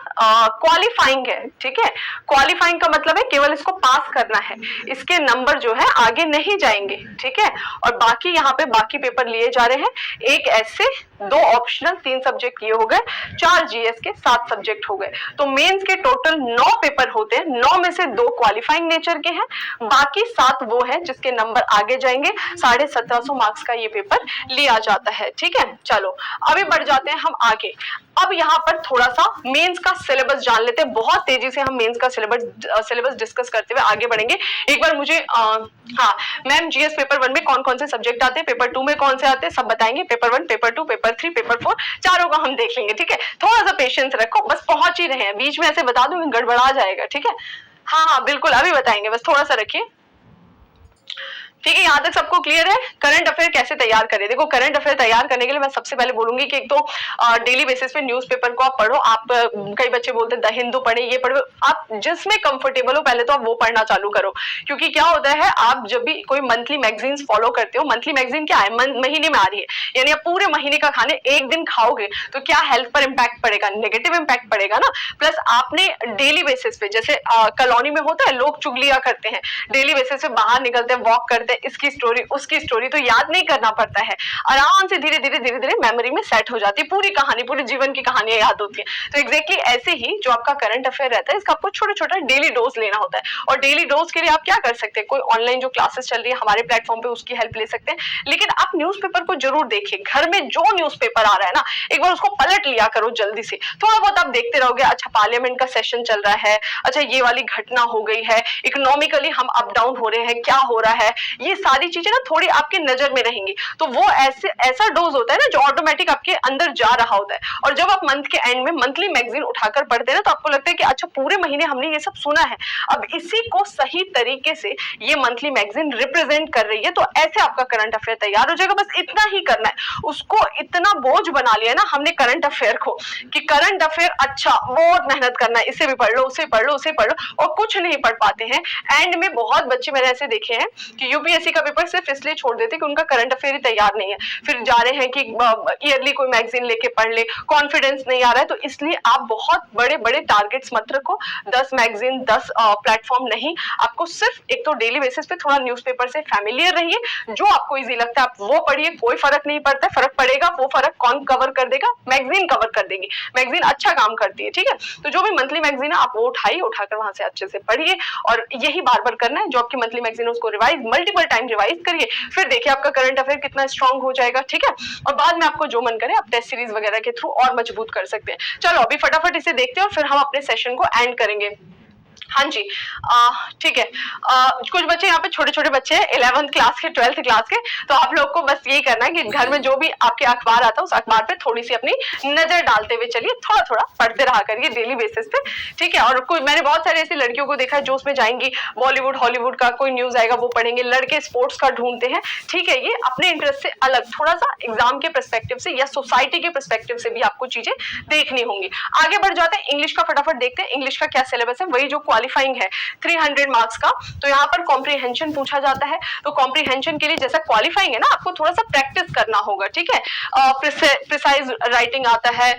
क्वालिफाइंग है। ठीक है, क्वालिफाइंग का मतलब है केवल इसको पास करना है, इसके नंबर जो है आगे नहीं जाएंगे। ठीक है, और बाकी यहाँ पे बाकी पेपर लिए जा रहे हैं, एक ऐसे, 2 ऑप्शनल, 3 सब्जेक्ट ये हो गए, 4 जीएस के 7 सब्जेक्ट हो गए। तो मेंस के टोटल 9 पेपर होते हैं, 9 में से 2 क्वालिफाइंग नेचर के हैं, बाकी 7 वो है जिसके नंबर आगे जाएंगे। 1750 मार्क्स का ये पेपर लिया जाता है। ठीक है, चलो अभी बढ़ जाते हैं हम आगे। अब यहाँ पर थोड़ा सा मेंस का सिलेबस जान लेते हैं, बहुत तेजी से हम मेंस का सिलेबस डिस्कस करते हुए आगे बढ़ेंगे। एक बार मुझे हाँ मैम जीएस पेपर 1 में कौन कौन से सब्जेक्ट आते हैं, पेपर 2 में कौन से आते हैं, सब बताएंगे। पेपर 1 पेपर 2 पेपर 3 पेपर 4 चारों का हम देख लेंगे। ठीक है, थोड़ा सा पेशेंस रखो, बस पहुंच ही रहे हैं, बीच में ऐसे बता दूंगी गड़बड़ा जाएगा। ठीक है, हाँ बिल्कुल अभी बताएंगे, बस थोड़ा सा रखिए। ठीक है, यहाँ तक सबको क्लियर है। करंट अफेयर कैसे तैयार करें, देखो करंट अफेयर तैयार करने के लिए मैं सबसे पहले बोलूंगी कि एक तो डेली बेसिस पे न्यूज़पेपर को आप पढ़ो। आप कई बच्चे बोलते हैं द हिंदू पढ़े, ये पढ़ो, आप जिसमें कंफर्टेबल हो पहले तो आप वो पढ़ना चालू करो। क्योंकि क्या होता है, आप जब भी कोई मंथली मैगजीन्स फॉलो करते हो, मंथली मैगजीन क्या है, महीने में आ रही है, यानी आप पूरे महीने का खाने एक दिन खाओगे तो क्या हेल्थ पर इम्पैक्ट पड़ेगा, नेगेटिव इम्पैक्ट पड़ेगा ना। प्लस आपने डेली बेसिस पे, जैसे कॉलोनी में होता है लोग चुगलियां करते हैं, डेली बेसिस पे बाहर निकलते हैं, वॉक करते हैं, इसकी स्टोरी उसकी स्टोरी, तो याद नहीं करना पड़ता है, आराम से धीरे धीरे मेमोरी में सेट हो जाती है, पूरी कहानी, पूरे जीवन की कहानियां याद होती है। तो एग्जैक्टली ऐसे ही जो आपका करंट अफेयर रहता है, इसका आपको छोटा छोटा डेली डोज लेना होता है। और डेली डोज के लिए आप क्या कर सकते हैं, कोई ऑनलाइन जो क्लासेस चल रही है हमारे प्लेटफॉर्म पे, उसकी हेल्प ले सकते हैं। लेकिन आप न्यूज़पेपर को जरूर देखिए, घर में जो न्यूज़पेपर आ रहा है ना, एक बार उसको पलट लिया करो जल्दी से, थोड़ा बहुत आप देखते रहोगे, अच्छा पार्लियामेंट का सेशन चल रहा है, अच्छा ये वाली घटना हो गई है, इकोनॉमिकली हम अप डाउन हो रहे हैं, क्या हो रहा है, ये सारी चीजें ना थोड़ी आपके नजर में रहेंगी। तो वो ऐसा डोज होता है ना जो ऑटोमेटिक आपके अंदर जा रहा होता है। और जब आप मंथ के एंड में मंथली मैगजीन उठाकर पढ़ते हैं ना, तो आपको लगता है कि अच्छा पूरे महीने हमने ये सब सुना है, अब इसी को सही तरीके से ये मंथली मैगजीन रिप्रेजेंट कर रही है, तो ऐसे आपका करंट अफेयर तैयार हो जाएगा। बस इतना ही करना है, उसको इतना बोझ बना लिया ना हमने करंट अफेयर को कि करंट अफेयर अच्छा बहुत मेहनत करना है, इसे भी पढ़ लो, उसे पढ़ लो, उसे पढ़ लो, और कुछ नहीं पढ़ पाते हैं। एंड में बहुत बच्चे मैंने ऐसे देखे हैं कि यूपीएससी का पेपर सिर्फ इसलिए छोड़ देते कि उनका करंट अफेयर ही तैयार नहीं है, फिर जा रहे हैं कि ईयरली कोई मैगजीन लेके पढ़ ले, कॉन्फिडेंस नहीं आ रहा है। तो इसलिए आप बहुत बड़े बड़े टारगेट्स मत रखो, 10 मैगजीन 10 प्लेटफॉर्म नहीं, आपको सिर्फ एक तो डेली बेसिस पे थोड़ा न्यूज़पेपर से फैमिलियर रहिए, जो आपको इजी लगता है आप वो पढ़िए, कोई फर्क नहीं पड़ता, फर्क पड़ेगा वो फर्क कौन कवर कर देगा, मैगजीन कवर कर देंगी, मैगजीन अच्छा काम करती है। ठीक है, तो जो भी मंथली मैगजीन है आप वो उठाइए, उठाकर वहां से अच्छे से पढ़िए, और यही बार बार करना है। जो आपकी मंथली मैगजीन उसको रिवाइज मल्टीपल टाइम रिवाइज करिए, फिर देखिए आपका करंट अफेयर कितना स्ट्रांग हो जाएगा। ठीक है, और बाद में आपको जो मन करे आप टेस्ट सीरीज वगैरह के थ्रू और मजबूत कर सकते हैं। चलो अभी फटाफट इसे देखते हैं और फिर हम अपने सेशन को एंड करेंगे। हाँ जी, ठीक है। कुछ बच्चे यहाँ पे छोटे छोटे बच्चे हैं 11th क्लास के 12th क्लास के, तो आप लोग को बस यही करना है कि घर में जो भी आपके अखबार आता है उस अखबार पे थोड़ी सी अपनी नजर डालते हुए चलिए, थोड़ा थोड़ा पढ़ते रहा करिए डेली बेसिस पे, ठीक है। और कोई मैंने बहुत सारे ऐसी लड़कियों को देखा है जो उसमें जाएंगी, बॉलीवुड हॉलीवुड का कोई न्यूज आएगा वो पढ़ेंगे, लड़के स्पोर्ट्स का ढूंढते हैं, ठीक है। ये अपने इंटरेस्ट से अलग थोड़ा सा एग्जाम के पर्सपेक्टिव से या सोसाइटी के पर्सपेक्टिव से भी आपको चीजें देखनी होंगी। आगे बढ़ जाते हैं, इंग्लिश का फटाफट देखते हैं। इंग्लिश का क्या सिलेबस है, वही जो क्वालिफाइंग है 300 मार्क्स का। तो यहाँ पर कॉम्प्रीहेंशन पूछा जाता है, तो कॉम्प्रीहेंशन के लिए जैसा क्वालिफाइंग है ना, आपको थोड़ा सा प्रैक्टिस करना होगा, ठीक है। प्रिसाइज राइटिंग आता है,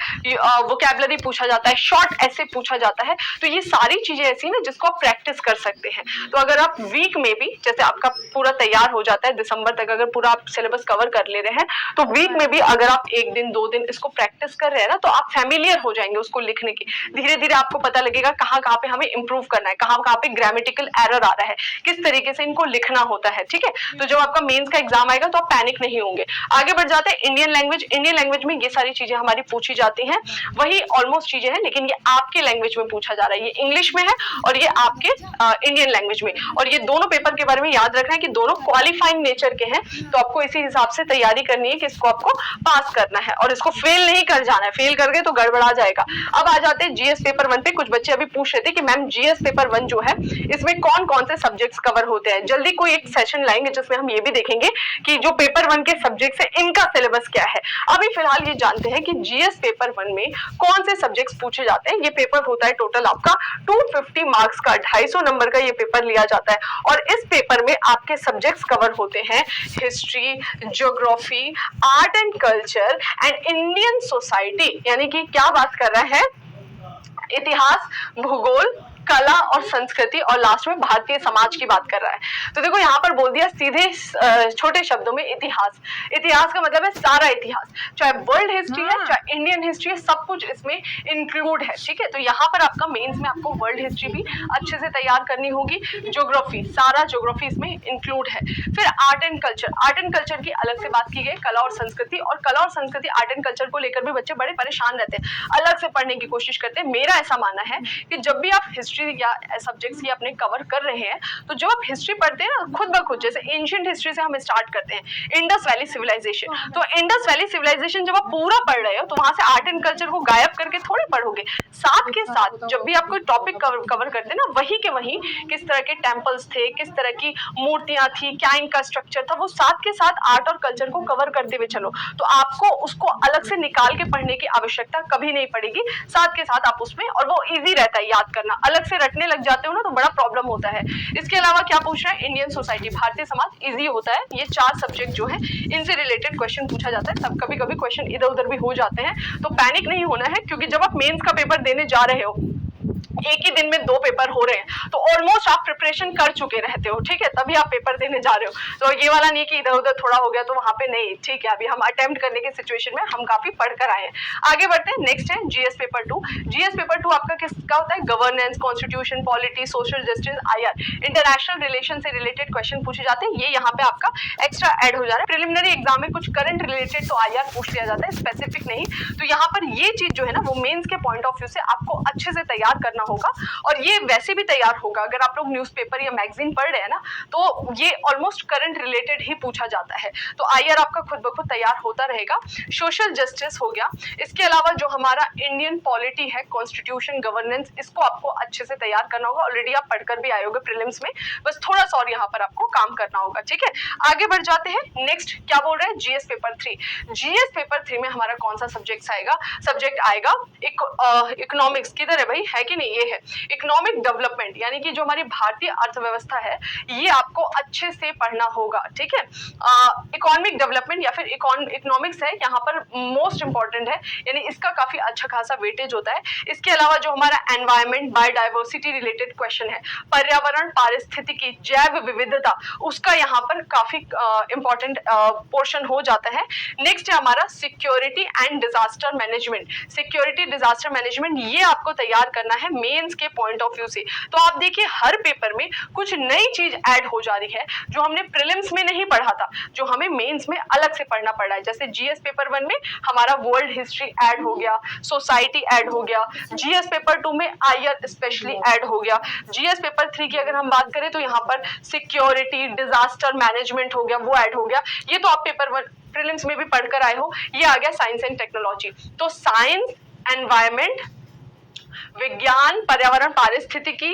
वोकैबुलरी पूछा जाता है, शॉर्ट ऐसे पूछा जाता है। तो ये सारी चीजें ऐसी ना जिसको आप प्रैक्टिस कर सकते हैं। तो अगर आप वीक में भी, जैसे आपका पूरा तैयार हो जाता है दिसंबर तक, अगर पूरा आप सिलेबस कवर कर ले रहे हैं, तो वीक में भी अगर आप 1 दिन 2 दिन इसको प्रैक्टिस कर रहे हैं ना, तो आप फैमिलियर हो जाएंगे उसको लिखने की। धीरे धीरे आपको पता लगेगा कहाँ कहाँ पे हमें इंप्रूव करना है, कहाँ कहाँ पे ग्रामेटिकल एरर आ रहा है, किस तरीके से इनको लिखना होता है, ठीक है। तो जब आपका मेंस का एग्जाम आएगा तो आप पैनिक नहीं होंगे। आगे बढ़ जाते हैं, इंडियन लैंग्वेज। इंडियन लैंग्वेज में ये सारी चीजें हमारी पूछी जाती हैं, वही ऑलमोस्ट चीजें हैं, लेकिन ये आपके लैंग्वेज में पूछा जा रहा है। ये इंग्लिश में है और ये आपके इंडियन लैंग्वेज में। और ये दोनों पेपर के बारे में याद रखना है कि दोनों क्वालिफाइंग नेचर के हैं, तो आपको इसी हिसाब से तैयारी करनी है कि इसको आपको पास करना है और इसको फेल नहीं कर जाना है। फेल कर गए तो गड़बड़ा जाएगा। अब आ जाते हैं जीएस पेपर 1 पे। कुछ बच्चे अभी पूछ रहे थे कि मैम जीएस पेपर 1 जो है इसमें कौन कौन से सब्जेक्ट्स कवर होते हैं। जल्दी कोई एक सेशन लाएंगे जिसमें हम ये भी देखेंगे कि जो पेपर 1 के सब्जेक्ट्स है इनका सिलेबस क्या है। अभी फिलहाल ये जानते हैं कि जीएस पेपर 1 में कौन से सब्जेक्ट्स पूछे जाते हैं। ये पेपर होता है टोटल आपका 250 मार्क्स का, 250 नंबर का ये पेपर लिया जाता है। और इस पेपर में आपके सब्जेक्ट्स कवर होते हैं history, geography, art and culture and Indian society, यानी कि क्या बात कर रहा है, इतिहास, भूगोल, कला और संस्कृति, और लास्ट में भारतीय समाज की बात कर रहा है। तो देखो यहाँ पर बोल दिया सीधे छोटे शब्दों में इतिहास। इतिहास का मतलब है सारा इतिहास, चाहे वर्ल्ड हिस्ट्री है चाहे इंडियन हिस्ट्री है, सब कुछ इसमें इंक्लूड है, ठीक है। तो यहाँ पर आपका मेंस में आपको वर्ल्ड हिस्ट्री भी अच्छे से तैयार करनी होगी। ज्योग्राफी, सारा ज्योग्राफी इसमें इंक्लूड है। फिर art and culture, art and culture की अलग से बात की गई, कला और संस्कृति। और कला और संस्कृति, आर्ट एंड कल्चर को लेकर भी बच्चे बड़े परेशान रहते हैं, अलग से पढ़ने की कोशिश करते हैं। मेरा ऐसा मानना है कि जब भी आप हिस्ट्री या सब्जेक्ट्स ये अपने कवर कर रहे हैं, तो जब आप हिस्ट्री पढ़ते हैं ना, खुद ब खुद, जैसे एंशिएंट हिस्ट्री से हम स्टार्ट करते हैं, इंडस वैली सिविलाइजेशन। तो इंडस वैली सिविलाइजेशन जब आप पूरा पढ़ रहे हो तो वहां से आर्ट एंड कल्चर को गायब करके थोड़ी पढ़ोगे। साथ के साथ जब भी आप कोई टॉपिक कवर करते हैं ना, वही के वही किस तरह के टेम्पल्स थे, किस तरह की मूर्तियां थी, क्या इनका स्ट्रक्चर था, वो साथ के साथ आर्ट और कल्चर को कवर करते हुए चलो, तो आपको उसको अलग से निकाल के पढ़ने की आवश्यकता कभी नहीं पड़ेगी। साथ के साथ आप उसमें, और वो इजी रहता है याद करना। अलग से रटने लग जाते हो ना तो बड़ा प्रॉब्लम होता है। इसके अलावा क्या पूछ रहा है, Indian society, Bharatiya Samaj, easy होता है। ये 4 सब्जेक्ट जो है इनसे रिलेटेड क्वेश्चन पूछा जाता है। तब कभी कभी क्वेश्चन इधर उधर भी हो जाते हैं, तो पैनिक नहीं होना है, क्योंकि जब आप मेंस का पेपर देने जा रहे हो, एक ही दिन में 2 पेपर हो रहे हैं, तो ऑलमोस्ट आप प्रिपरेशन कर चुके रहते हो, ठीक है, तभी आप पेपर देने जा रहे हो। तो ये वाला नहीं कि इधर उधर थोड़ा हो गया तो वहां पे नहीं, ठीक है। अभी हम अटेम्प्ट करने की सिचुएशन में हम काफी पढ़कर आए हैं। आगे बढ़ते हैं, नेक्स्ट है जीएस पेपर 2। जीएस पेपर 2 आपका किसका होता है, governance, constitution, polity, social justice, IR, international relation से रिलेटेड क्वेश्चन पूछे जाते हैं। ये यहाँ पे आपका एक्स्ट्रा ऐड हो जा रहा है। प्रिलिमिनरी एग्जाम में कुछ करंट रिलेटेड तो आईआर पूछ लिया जाता है, स्पेसिफिक नहीं। तो यहाँ पर ये चीज जो है ना, वो मेंस के पॉइंट ऑफ व्यू से आपको अच्छे से तैयार करना होगा, और ये वैसे भी तैयार होगा अगर आप लोग न्यूज़पेपर या मैगजीन पढ़ रहे हैं ना, तो ये ऑलमोस्ट करंट रिलेटेड ही पूछा जाता है। तो आईआर आपका खुद ब खुद तैयार होता रहेगा। सोशल जस्टिस हो गया। इसके अलावा जो हमारा इंडियन पॉलिटी है, कॉन्स्टिट्यूशन, गवर्नेंस, इसको आपको अच्छे से तैयार करना होगा। ऑलरेडी आप पढ़कर भी आए होगे प्रीलिम्स में, बस थोड़ा सा और यहाँ पर आपको काम करना होगा, ठीक है। आगे बढ़ जाते हैं, नेक्स्ट क्या बोल रहे हैं, जीएस पेपर 3। जीएस पेपर 3 में हमारा कौन सा सब्जेक्ट आएगा, इकोनॉमिक्स। किधर है भाई, है कि नहीं, ये है इकोनॉमिक डेवलपमेंट, यानी कि जो हमारी भारतीय अर्थव्यवस्था है, ये आपको अच्छे से पढ़ना होगा, ठीक है। इकोनॉमिक डेवलपमेंट या फिर इकोनॉमिक्स है, यहाँ पर मोस्ट इंपॉर्टेंट है, यानी इसका काफी अच्छा खासा वेटेज होता है। इसके अलावा जो हमारा एनवायरमेंट, बायोडाइवर्सिटी रिलेटेड क्वेश्चन है, पर्यावरण, पारिस्थितिकी, जैव विविधता, उसका यहाँ पर काफी इंपॉर्टेंट पोर्शन हो जाता है। नेक्स्ट है हमारा security and disaster management. Security, disaster management, ये आपको तैयार करना है मेंस के पॉइंट ऑफ व्यू से। तो आप देखिए हर पेपर में कुछ नई चीज ऐड हो जा रही है जो हमने प्रीलिम्स में नहीं पढ़ा था, जो हमें मेंस में अलग से पढ़ना पड़ रहा है। जैसे जीएस पेपर 1 में हमारा वर्ल्ड हिस्ट्री ऐड हो गया, सोसाइटी ऐड हो गया, जीएस पेपर 2 में आईआर स्पेशली ऐड हो गया, जीएस पेपर 3 की अगर हम बात करें तो यहाँ पर सिक्योरिटी, डिजास्टर मैनेजमेंट हो गया, वो ऐड हो गया। ये तो आप पेपर 1 प्रीलिम्स में भी पढ़कर आए हो। ये आ गया साइंस एंड टेक्नोलॉजी। तो साइंस, एनवायरमेंट, विज्ञान, पर्यावरण, पारिस्थितिकी,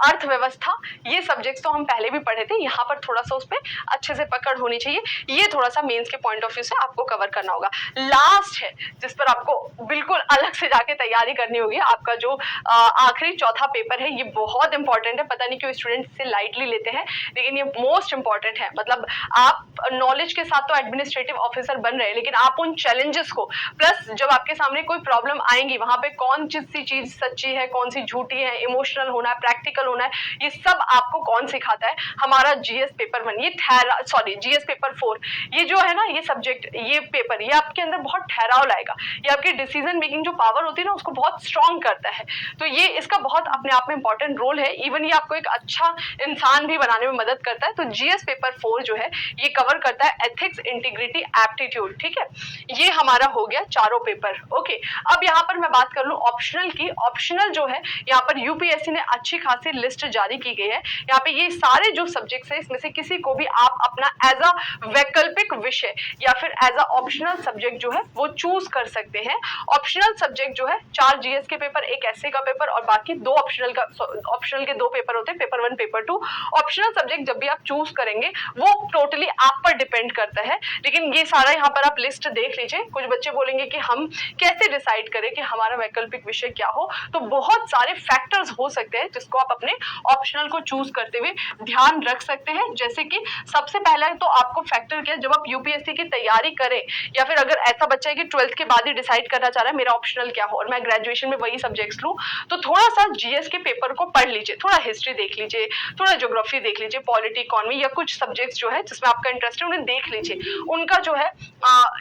अर्थव्यवस्था, ये सब्जेक्ट्स तो हम पहले भी पढ़े थे, यहाँ पर थोड़ा सा उस पर अच्छे से पकड़ होनी चाहिए। ये थोड़ा सा मेंस के पॉइंट ऑफ व्यू से आपको कवर करना होगा। लास्ट है जिस पर आपको बिल्कुल अलग से जाके तैयारी करनी होगी, आपका जो आखिरी चौथा पेपर है। ये बहुत इंपॉर्टेंट है, पता नहीं क्यों स्टूडेंट इसे लाइटली लेते हैं, लेकिन ये मोस्ट इंपॉर्टेंट है। मतलब आप नॉलेज के साथ तो एडमिनिस्ट्रेटिव ऑफिसर बन रहे हैं, लेकिन आप उन चैलेंजेस को, प्लस जब आपके सामने कोई प्रॉब्लम आएंगी वहां पे कौन सी चीज सच्ची है, कौन सी झूठी है, इमोशनल होना है, प्रैक्टिकल होना है, ये सब आपको कौन सिखाता है? हमारा जीएस पेपर 1, ये जीएस पेपर 4, ये जो है ना, ये सब्जेक्ट, ये पेपर, ये आपके अंदर बहुत ठहराव लाएगा। ये आपकी डिसीजन मेकिंग जो पावर होती है ना, उसको बहुत स्ट्रॉन्ग करता है। तो ये इसका बहुत अपने आप में इंपॉर्टेंट रोल है। इवन ये आपको एक अच्छा इंसान भी बनाने में मदद करता है। तो जीएस पेपर 4 जो है ये कवर करता है एथिक्स, इंटीग्रिटी, एप्टीट्यूड। ठीक है, ये हमारा हो गया चारों पेपर। ओके, अब यहाँ पर मैं बात कर लूं ऑप्शनल की। ऑप्शनल जो है यहाँ पर यूपीएससी ने अच्छी खासी लिस्ट जारी की गई है। यहाँ पे ये सारे जो सब्जेक्ट्स है, इसमें से किसी को भी आप अपना एज अ वैकल्पिक विषय या फिर एज अ ऑप्शनल सब्जेक्ट जो है वो चूज कर सकते हैं। ऑप्शनल सब्जेक्ट जो है 4 जीएस के पेपर, 1 एसए का पेपर और बाकी 2 ऑप्शनल के 2 पेपर होते हैं, पेपर 1, पेपर 2। ऑप्शनल सब्जेक्ट जब भी आप चूज करेंगे वो टोटली आप पर डिपेंड करता है। लेकिन ये सारा यहाँ पर आप लिस्ट देख लीजिए। कुछ बच्चे बोलेंगे कि हम कैसे डिसाइड करें कि हमारा वैकल्पिक विषय क्या हो, तो बहुत सारे फैक्टर्स हो सकते हैं जिसको आप अपने ऑप्शनल को चूज करते हुए ध्यान रख सकते हैं। जैसे कि सबसे पहला तो आपको फैक्टर क्या, जब आप यूपीएससी की तैयारी करें या फिर अगर ऐसा बच्चा है कि 12th के बाद ही डिसाइड करना चाह रहा है मेरा ऑप्शनल क्या हो और मैं ग्रेजुएशन में वही सब्जेक्ट्स लूं, तो थोड़ा सा जीएस के पेपर को पढ़ लीजिए, थोड़ा हिस्ट्री देख लीजिए, थोड़ा ज्योग्राफी देख लीजिए, पॉलिटी, इकोनॉमी या कुछ सब्जेक्ट्स जो है जिसमें आपका इंटरेस्ट है उन्हें देख लीजिए। उनका जो है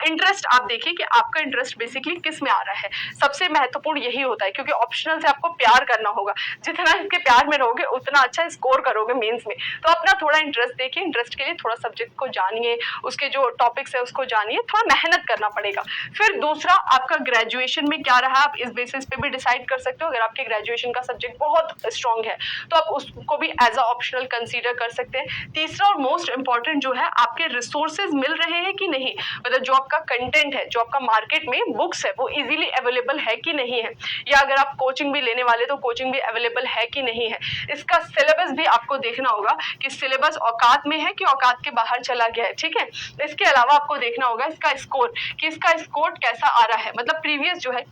इंटरेस्ट आप देखिए कि आपका इंटरेस्ट बेसिकली किस में आ रहा है। सबसे महत्वपूर्ण यही होता है, क्योंकि ऑप्शनल से आपको प्यार करना होगा। जितना इसके प्यार में रहोगे उतना अच्छा स्कोर करोगे मेंस में। तो अपना थोड़ा इंटरेस्ट देखिए, इंटरेस्ट के लिए थोड़ा सब्जेक्ट को जानिए, उसके जो टॉपिक्स है उसको जानिए, थोड़ा मेहनत करना पड़ेगा। फिर दूसरा, आपका ग्रेजुएशन में क्या रहा, आप इस बेसिस पे भी डिसाइड कर सकते हो। अगर आपके ग्रेजुएशन का सब्जेक्ट बहुत स्ट्रॉन्ग है तो आप उसको भी एज अ ऑप्शनल कंसीडर कर सकते हैं। तीसरा और मोस्ट इंपॉर्टेंट जो है, आपके रिसोर्सेज मिल रहे हैं कि नहीं, मतलब जो आपका कंटेंट है, जो आपका मार्केट में बुक्स है वो इजीली अवेलेबल है कि नहीं है, या अगर आप कोचिंग भी लेने वाले तो कोचिंग भी अवेलेबल है कि नहीं है। इसका सिलेबस भी आपको देखना होगा कि सिलेबस औकात में है कि औकात के बाहर चला गया है। ठीक है, इसके अलावा आपको देखना होगा इसका स्कोर, कि इसका स्कोर कैसा आ रहा है। मतलब प्रीवियस जो है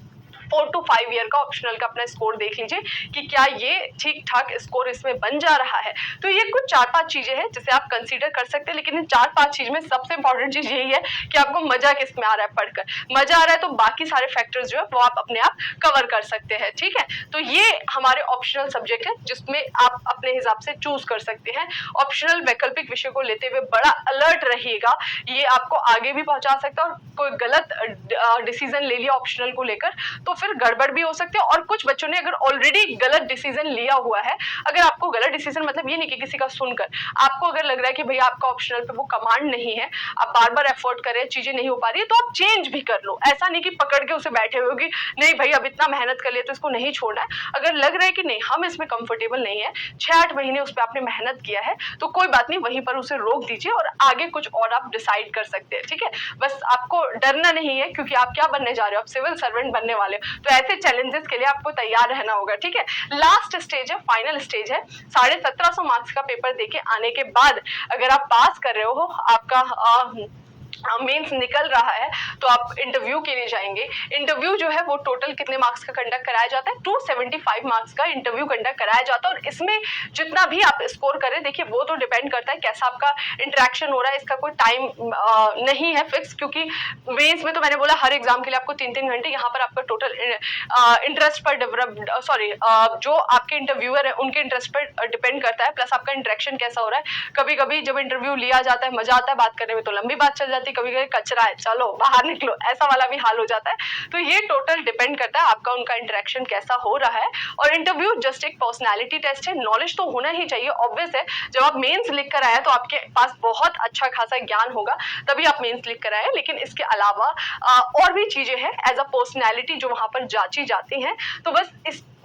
4 to 5 ईयर का ऑप्शनल का अपना स्कोर देख लीजिए कि क्या ये ठीक ठाक स्कोर इसमें बन जा रहा है। तो ये कुछ 4-5 चीजें हैं जिसे आप कंसीडर कर सकते हैं। लेकिन इन 4-5 चीज में सबसे इंपॉर्टेंट चीज यही है कि आपको मजा किस में आ रहा है पढ़कर। मजा आ रहा है तो बाकी सारे फैक्टर्स जो है वो आप अपने आप कवर कर सकते हैं। ठीक है, तो ये हमारे ऑप्शनल सब्जेक्ट है जिसमें आप अपने हिसाब से चूज कर सकते हैं। ऑप्शनल वैकल्पिक विषय को लेते हुए बड़ा अलर्ट रहिएगा, ये आपको आगे भी पहुंचा सकता है। और कोई गलत डिसीजन ले लिया ऑप्शनल को लेकर तो फिर गड़बड़ भी हो सकती है। और कुछ बच्चों ने अगर ऑलरेडी गलत डिसीजन लिया हुआ है, अगर आपको गलत डिसीजन मतलब ये नहीं कि किसी का सुनकर आपको अगर लग रहा है कि भैया आपका ऑप्शनल पे वो कमांड नहीं है, आप बार बार एफर्ट कर रहे हैं, चीजें नहीं हो पा रही है, तो आप चेंज भी कर लो। ऐसा नहीं कि पकड़ के उसे बैठे हुए कि नहीं भाई अब इतना मेहनत कर लिया तो इसको नहीं छोड़ना है। अगर लग रहा है कि नहीं हम इसमें कंफर्टेबल नहीं है, 6-8 महीने उस पर आपने मेहनत किया है, तो कोई बात नहीं, वहीं पर उसे रोक दीजिए और आगे कुछ और आप डिसाइड कर सकते हैं। ठीक है, बस आपको डरना नहीं है, क्योंकि आप क्या बनने जा रहे हो, आप सिविल सर्वेंट बनने वाले हो। तो ऐसे चैलेंजेस के लिए आपको तैयार रहना होगा। ठीक है, लास्ट स्टेज है, फाइनल स्टेज है। 1750 मार्क्स का पेपर देके आने के बाद अगर आप पास कर रहे हो, आपका मेंस निकल रहा है, तो आप इंटरव्यू के लिए जाएंगे। इंटरव्यू जो है वो टोटल कितने मार्क्स का कंडक्ट कराया जाता है, 275 मार्क्स का इंटरव्यू कंडक्ट कराया जाता है। और इसमें जितना भी आप स्कोर करें, देखिए वो तो डिपेंड करता है कैसा आपका इंटरेक्शन हो रहा है। इसका कोई टाइम नहीं है फिक्स, क्योंकि मेंस में तो मैंने बोला हर एग्जाम के लिए आपको 3-3 घंटे, यहाँ पर आपका टोटल इंटरेस्ट पर जो आपके इंटरव्यूअर है उनके इंटरेस्ट पर डिपेंड करता है, प्लस आपका इंटरेक्शन कैसा हो रहा है। कभी कभी जब इंटरव्यू लिया जाता है मजा आता है बात करने में, तो लंबी बात चल जाती है, कभी कभी कचरा है, चलो बाहर निकलो, ऐसा वाला भी हाल हो जाता है। तो ये टोटल डिपेंड करता है आपका उनका इंटरेक्शन कैसा हो रहा है। और इंटरव्यू जस्ट एक पर्सनैलिटी टेस्ट है, नॉलेज तो होना ही चाहिए, ऑब्वियस है। जब आप मेंस लिख कर आए तो आपके पास बहुत अच्छा खासा ज्ञान होगा, तभी आप मेंस लिख कर आए। लेकिन इसके अलावा और भी चीजें हैं एज अ पर्सनैलिटी जो वहां पर जांची जाती हैं। तो बस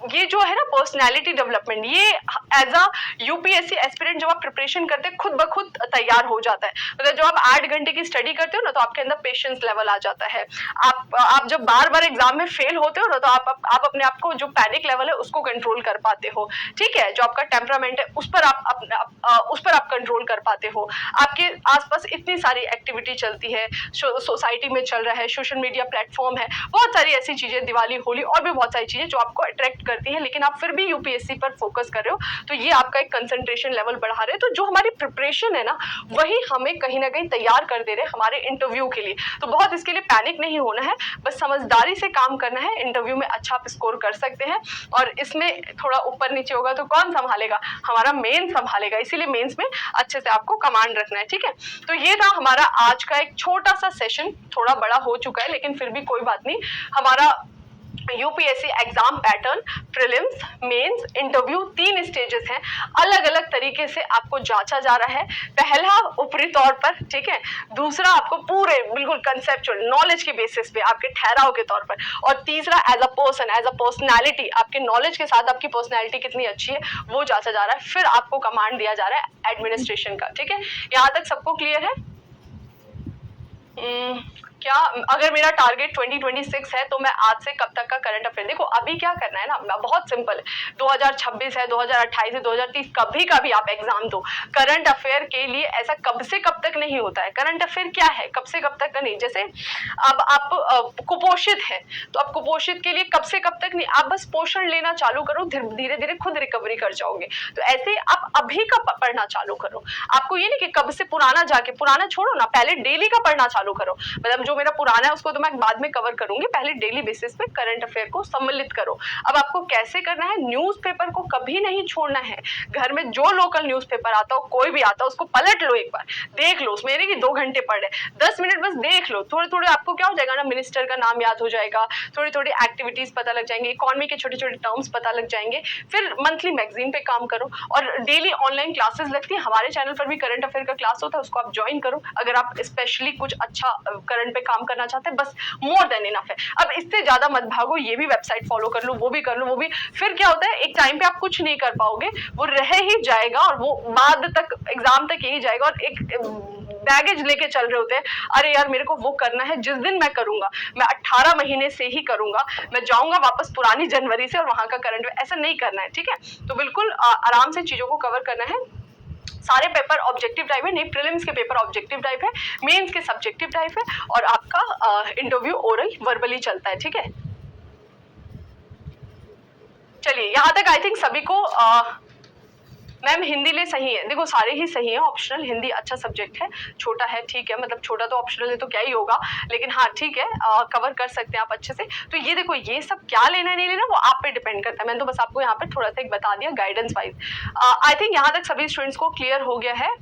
ये जो है ना पर्सनैलिटी डेवलपमेंट, ये एज अ यूपीएससी एस्पिरेंट जब आप प्रिपरेशन करते हैं खुद ब खुद तैयार हो जाता है। मतलब जब आप 8 घंटे की स्टडी करते हो ना तो आपके अंदर पेशेंस लेवल आ जाता है। आप जब बार बार एग्जाम में फेल होते हो ना तो आप अपने आप को जो पैनिक लेवल है उसको कंट्रोल कर पाते हो, ठीक है। जो आपका टेम्परामेंट है उस पर आप कंट्रोल कर पाते हो। आपके आसपास इतनी सारी एक्टिविटी चलती है, सोसाइटी में चल रहा है, सोशल मीडिया प्लेटफॉर्म है, बहुत सारी ऐसी चीजें, दिवाली, होली और भी बहुत सारी चीजें जो आपको अट्रैक्ट करती है, लेकिन आप फिर भी यूपीएससी पर फोकस कर रहे हो, तो ये आपका एक कंसंट्रेशन लेवल बढ़ा रहे हैं। तो जो हमारी प्रिपरेशन है ना वही हमें कहीं ना कहीं तैयार कर दे रहे हैं हमारे इंटरव्यू के लिए। तो बहुत इसके लिए पैनिक नहीं होना है, बस समझदारी से काम करना है। इंटरव्यू में अच्छा आप स्कोर कर सकते हैं, और इसमें थोड़ा ऊपर नीचे होगा तो कौन संभालेगा, हमारा मेन संभालेगा। इसीलिए मेंस में अच्छे से आपको कमांड रखना है, ठीक है। तो ये था हमारा आज का एक छोटा सा सेशन, थोड़ा बड़ा हो चुका है लेकिन फिर भी कोई बात नहीं। हमारा UPSC exam pattern, prelims, mains, interview, 3 stages हैं, अलग अलग तरीके से आपको जांचा जा रहा है। पहला ऊपरी तौर पर, ठीक है, दूसरा आपको पूरे बिल्कुल कंसेप्चुअल नॉलेज के बेसिस पे, आपके ठहराव के तौर पर, और तीसरा as a person, as a personality, आपके नॉलेज के साथ आपकी पर्सनैलिटी कितनी अच्छी है वो जांचा जा रहा है। फिर आपको कमांड दिया जा रहा है एडमिनिस्ट्रेशन का, ठीक है। यहाँ तक सबको क्लियर है? क्या अगर मेरा टारगेट 2026 है तो मैं आज से कब तक का करंट अफेयर, देखो अभी क्या करना है ना, बहुत सिंपल है। 2026 है, 2028 है, 2030, कभी कभी आप एग्जाम दो। करंट अफेयर के लिए ऐसा कब से कब तक नहीं होता है। करंट अफेयर क्या है, कब से कब तक का नहीं। जैसे अब आप कुपोषित है तो आप कुपोषित के लिए कब से कब तक नहीं, आप बस पोषण लेना चालू करो, धीरे धीरे खुद रिकवरी कर जाओगे। तो ऐसे आप अभी का पढ़ना चालू करो। आपको ये नहीं कि कब से पुराना जाके, पुराना छोड़ो ना, पहले डेली का पढ़ना चालू करो। मतलब जो मेरा पुराना है उसको तो मैं बाद में कवर करूंगी, पहले डेली बेसिस पे करंट अफेयर को सम्मिलित करो। अब आपको कैसे करना है, न्यूज़पेपर को कभी नहीं छोड़ना है। घर में जो लोकल न्यूज़पेपर आता हो, कोई भी आता हो, उसको पलट लो, एक बार देख लो। उसमें नहीं कि 2 घंटे पढ़ रहे, 10 मिनट बस देख लो। थोड़े थोड़े आपको क्या हो जाएगा ना, मिनिस्टर का नाम याद हो जाएगा, थोड़ी थोड़ी एक्टिविटीज पता लग जाएंगे, इकोनॉमी के छोटे छोटे टर्म्स पता लग जाएंगे। फिर मंथली मैगजीन पे काम करो, और डेली ऑनलाइन क्लासेस लगती है, हमारे चैनल पर भी करंट अफेयर का क्लास होता है, उसको आप ज्वाइन करो अगर आप स्पेशली कुछ अच्छा करंट पे काम करना चाहते हैं। बस मोर देन इनफ है। अब इससे ज्यादा मत भागो, ये भी वेबसाइट फॉलो कर लो, वो भी कर लो, वो भी। फिर क्या होता है, एक टाइम पे आप कुछ नहीं कर पाओगे, वो रह ही जाएगा, और वो बाद तक, एग्जाम तक यही जाएगा, और एक बैगेज लेके चल रहे होते हैं। अरे यार मेरे को वो करना है, जिस दिन मैं करूंगा, मैं 18 महीने से ही करूंगा, मैं जाऊंगा वापस पुरानी जनवरी से और वहां का करंट, ऐसा नहीं करना है, ठीक है। तो बिल्कुल आराम से चीजों को कवर करना है। सारे पेपर ऑब्जेक्टिव टाइप है, नहीं प्रीलिम्स के पेपर ऑब्जेक्टिव टाइप है, मेंस के सब्जेक्टिव टाइप है, और आपका इंटरव्यू ओरल वर्बली चलता है, ठीक है। चलिए यहाँ तक आई थिंक सभी को मैम हिंदी ले सही है, देखो सारे ही सही है, ऑप्शनल। हिंदी अच्छा सब्जेक्ट है, छोटा है, ठीक है, मतलब छोटा तो ऑप्शनल है तो क्या ही होगा, लेकिन हाँ ठीक है, कवर कर सकते हैं आप अच्छे से। तो ये देखो, ये सब क्या लेना नहीं लेना वो आप पे डिपेंड करता है। मैंने तो बस आपको यहाँ पे थोड़ा सा एक बता दिया गाइडेंस वाइज। आई थिंक यहाँ तक सभी स्टूडेंट्स को क्लियर हो गया है।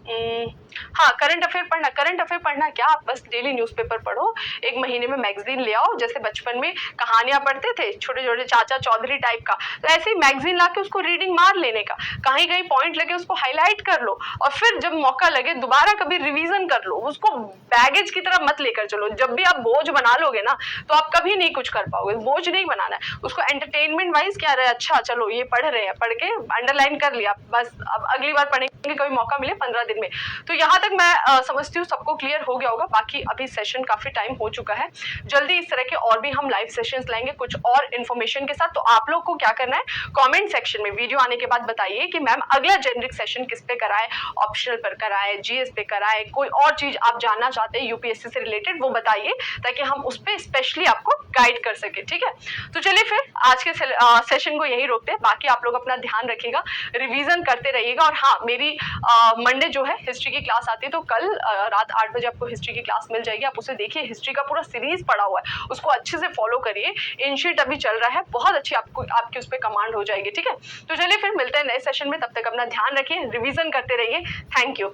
हाँ, करंट अफेयर पढ़ना क्या, आप बस डेली न्यूज़पेपर पढ़ो, एक महीने में मैगजीन ले आओ। जैसे बचपन में कहानियां पढ़ते थे छोटे छोटे चाचा चौधरी टाइप का, तो ऐसे ही मैगजीन लाके उसको रीडिंग मार लेने का, कहीं कहीं पॉइंट लगे उसको हाईलाइट कर लो, और फिर जब मौका लगे दोबारा कभी रिवीजन कर लो। उसको बैगेज की तरह मत लेकर चलो। जब भी आप बोझ बना लोगे ना तो आप कभी नहीं कुछ कर पाओगे। बोझ नहीं बनाना है उसको, एंटरटेनमेंट वाइज क्या रहे, अच्छा चलो ये पढ़ रहे हैं, पढ़ के अंडरलाइन कर लिया, बस अब अगली बार पढ़ेंगे, कभी मौका मिले 15 दिन में। तो यहाँ तक मैं समझती हूँ सबको क्लियर हो गया होगा। बाकी अभी सेशन काफी टाइम हो चुका है, जल्दी इस तरह के और भी हम लाइव सेशंस लाएंगे कुछ और इन्फॉर्मेशन के साथ। तो आप लोग को क्या करना है, कमेंट सेक्शन में वीडियो आने के बाद बताइए कि मैम अगला जेनरिक सेशन किस पे कराए, ऑप्शनल पर कराए, जीएस पे कराए, कोई और चीज आप जानना चाहते हैं यूपीएससी से रिलेटेड वो बताइए, ताकि हम उस पर स्पेशली आपको गाइड कर सके, ठीक है। तो चलिए फिर आज के सेशन को यही रोकते हैं। बाकी आप लोग अपना ध्यान रखिएगा, रिवीजन करते रहिएगा। और हाँ, मेरी मंडे जो है हिस्ट्री की क्लास आती है, तो कल रात 8 बजे आपको हिस्ट्री की क्लास मिल जाएगी। आप उसे देखिए, हिस्ट्री का पूरा सीरीज पड़ा हुआ है, उसको अच्छे से फॉलो करिए। इनशीट अभी चल रहा है, बहुत अच्छी आपकी उस पर कमांड हो जाएगी, ठीक है। तो चलिए फिर मिलते हैं नए सेशन में, तब तक अपना ध्यान रखिए, रिवीजन करते रहिए। Thank you.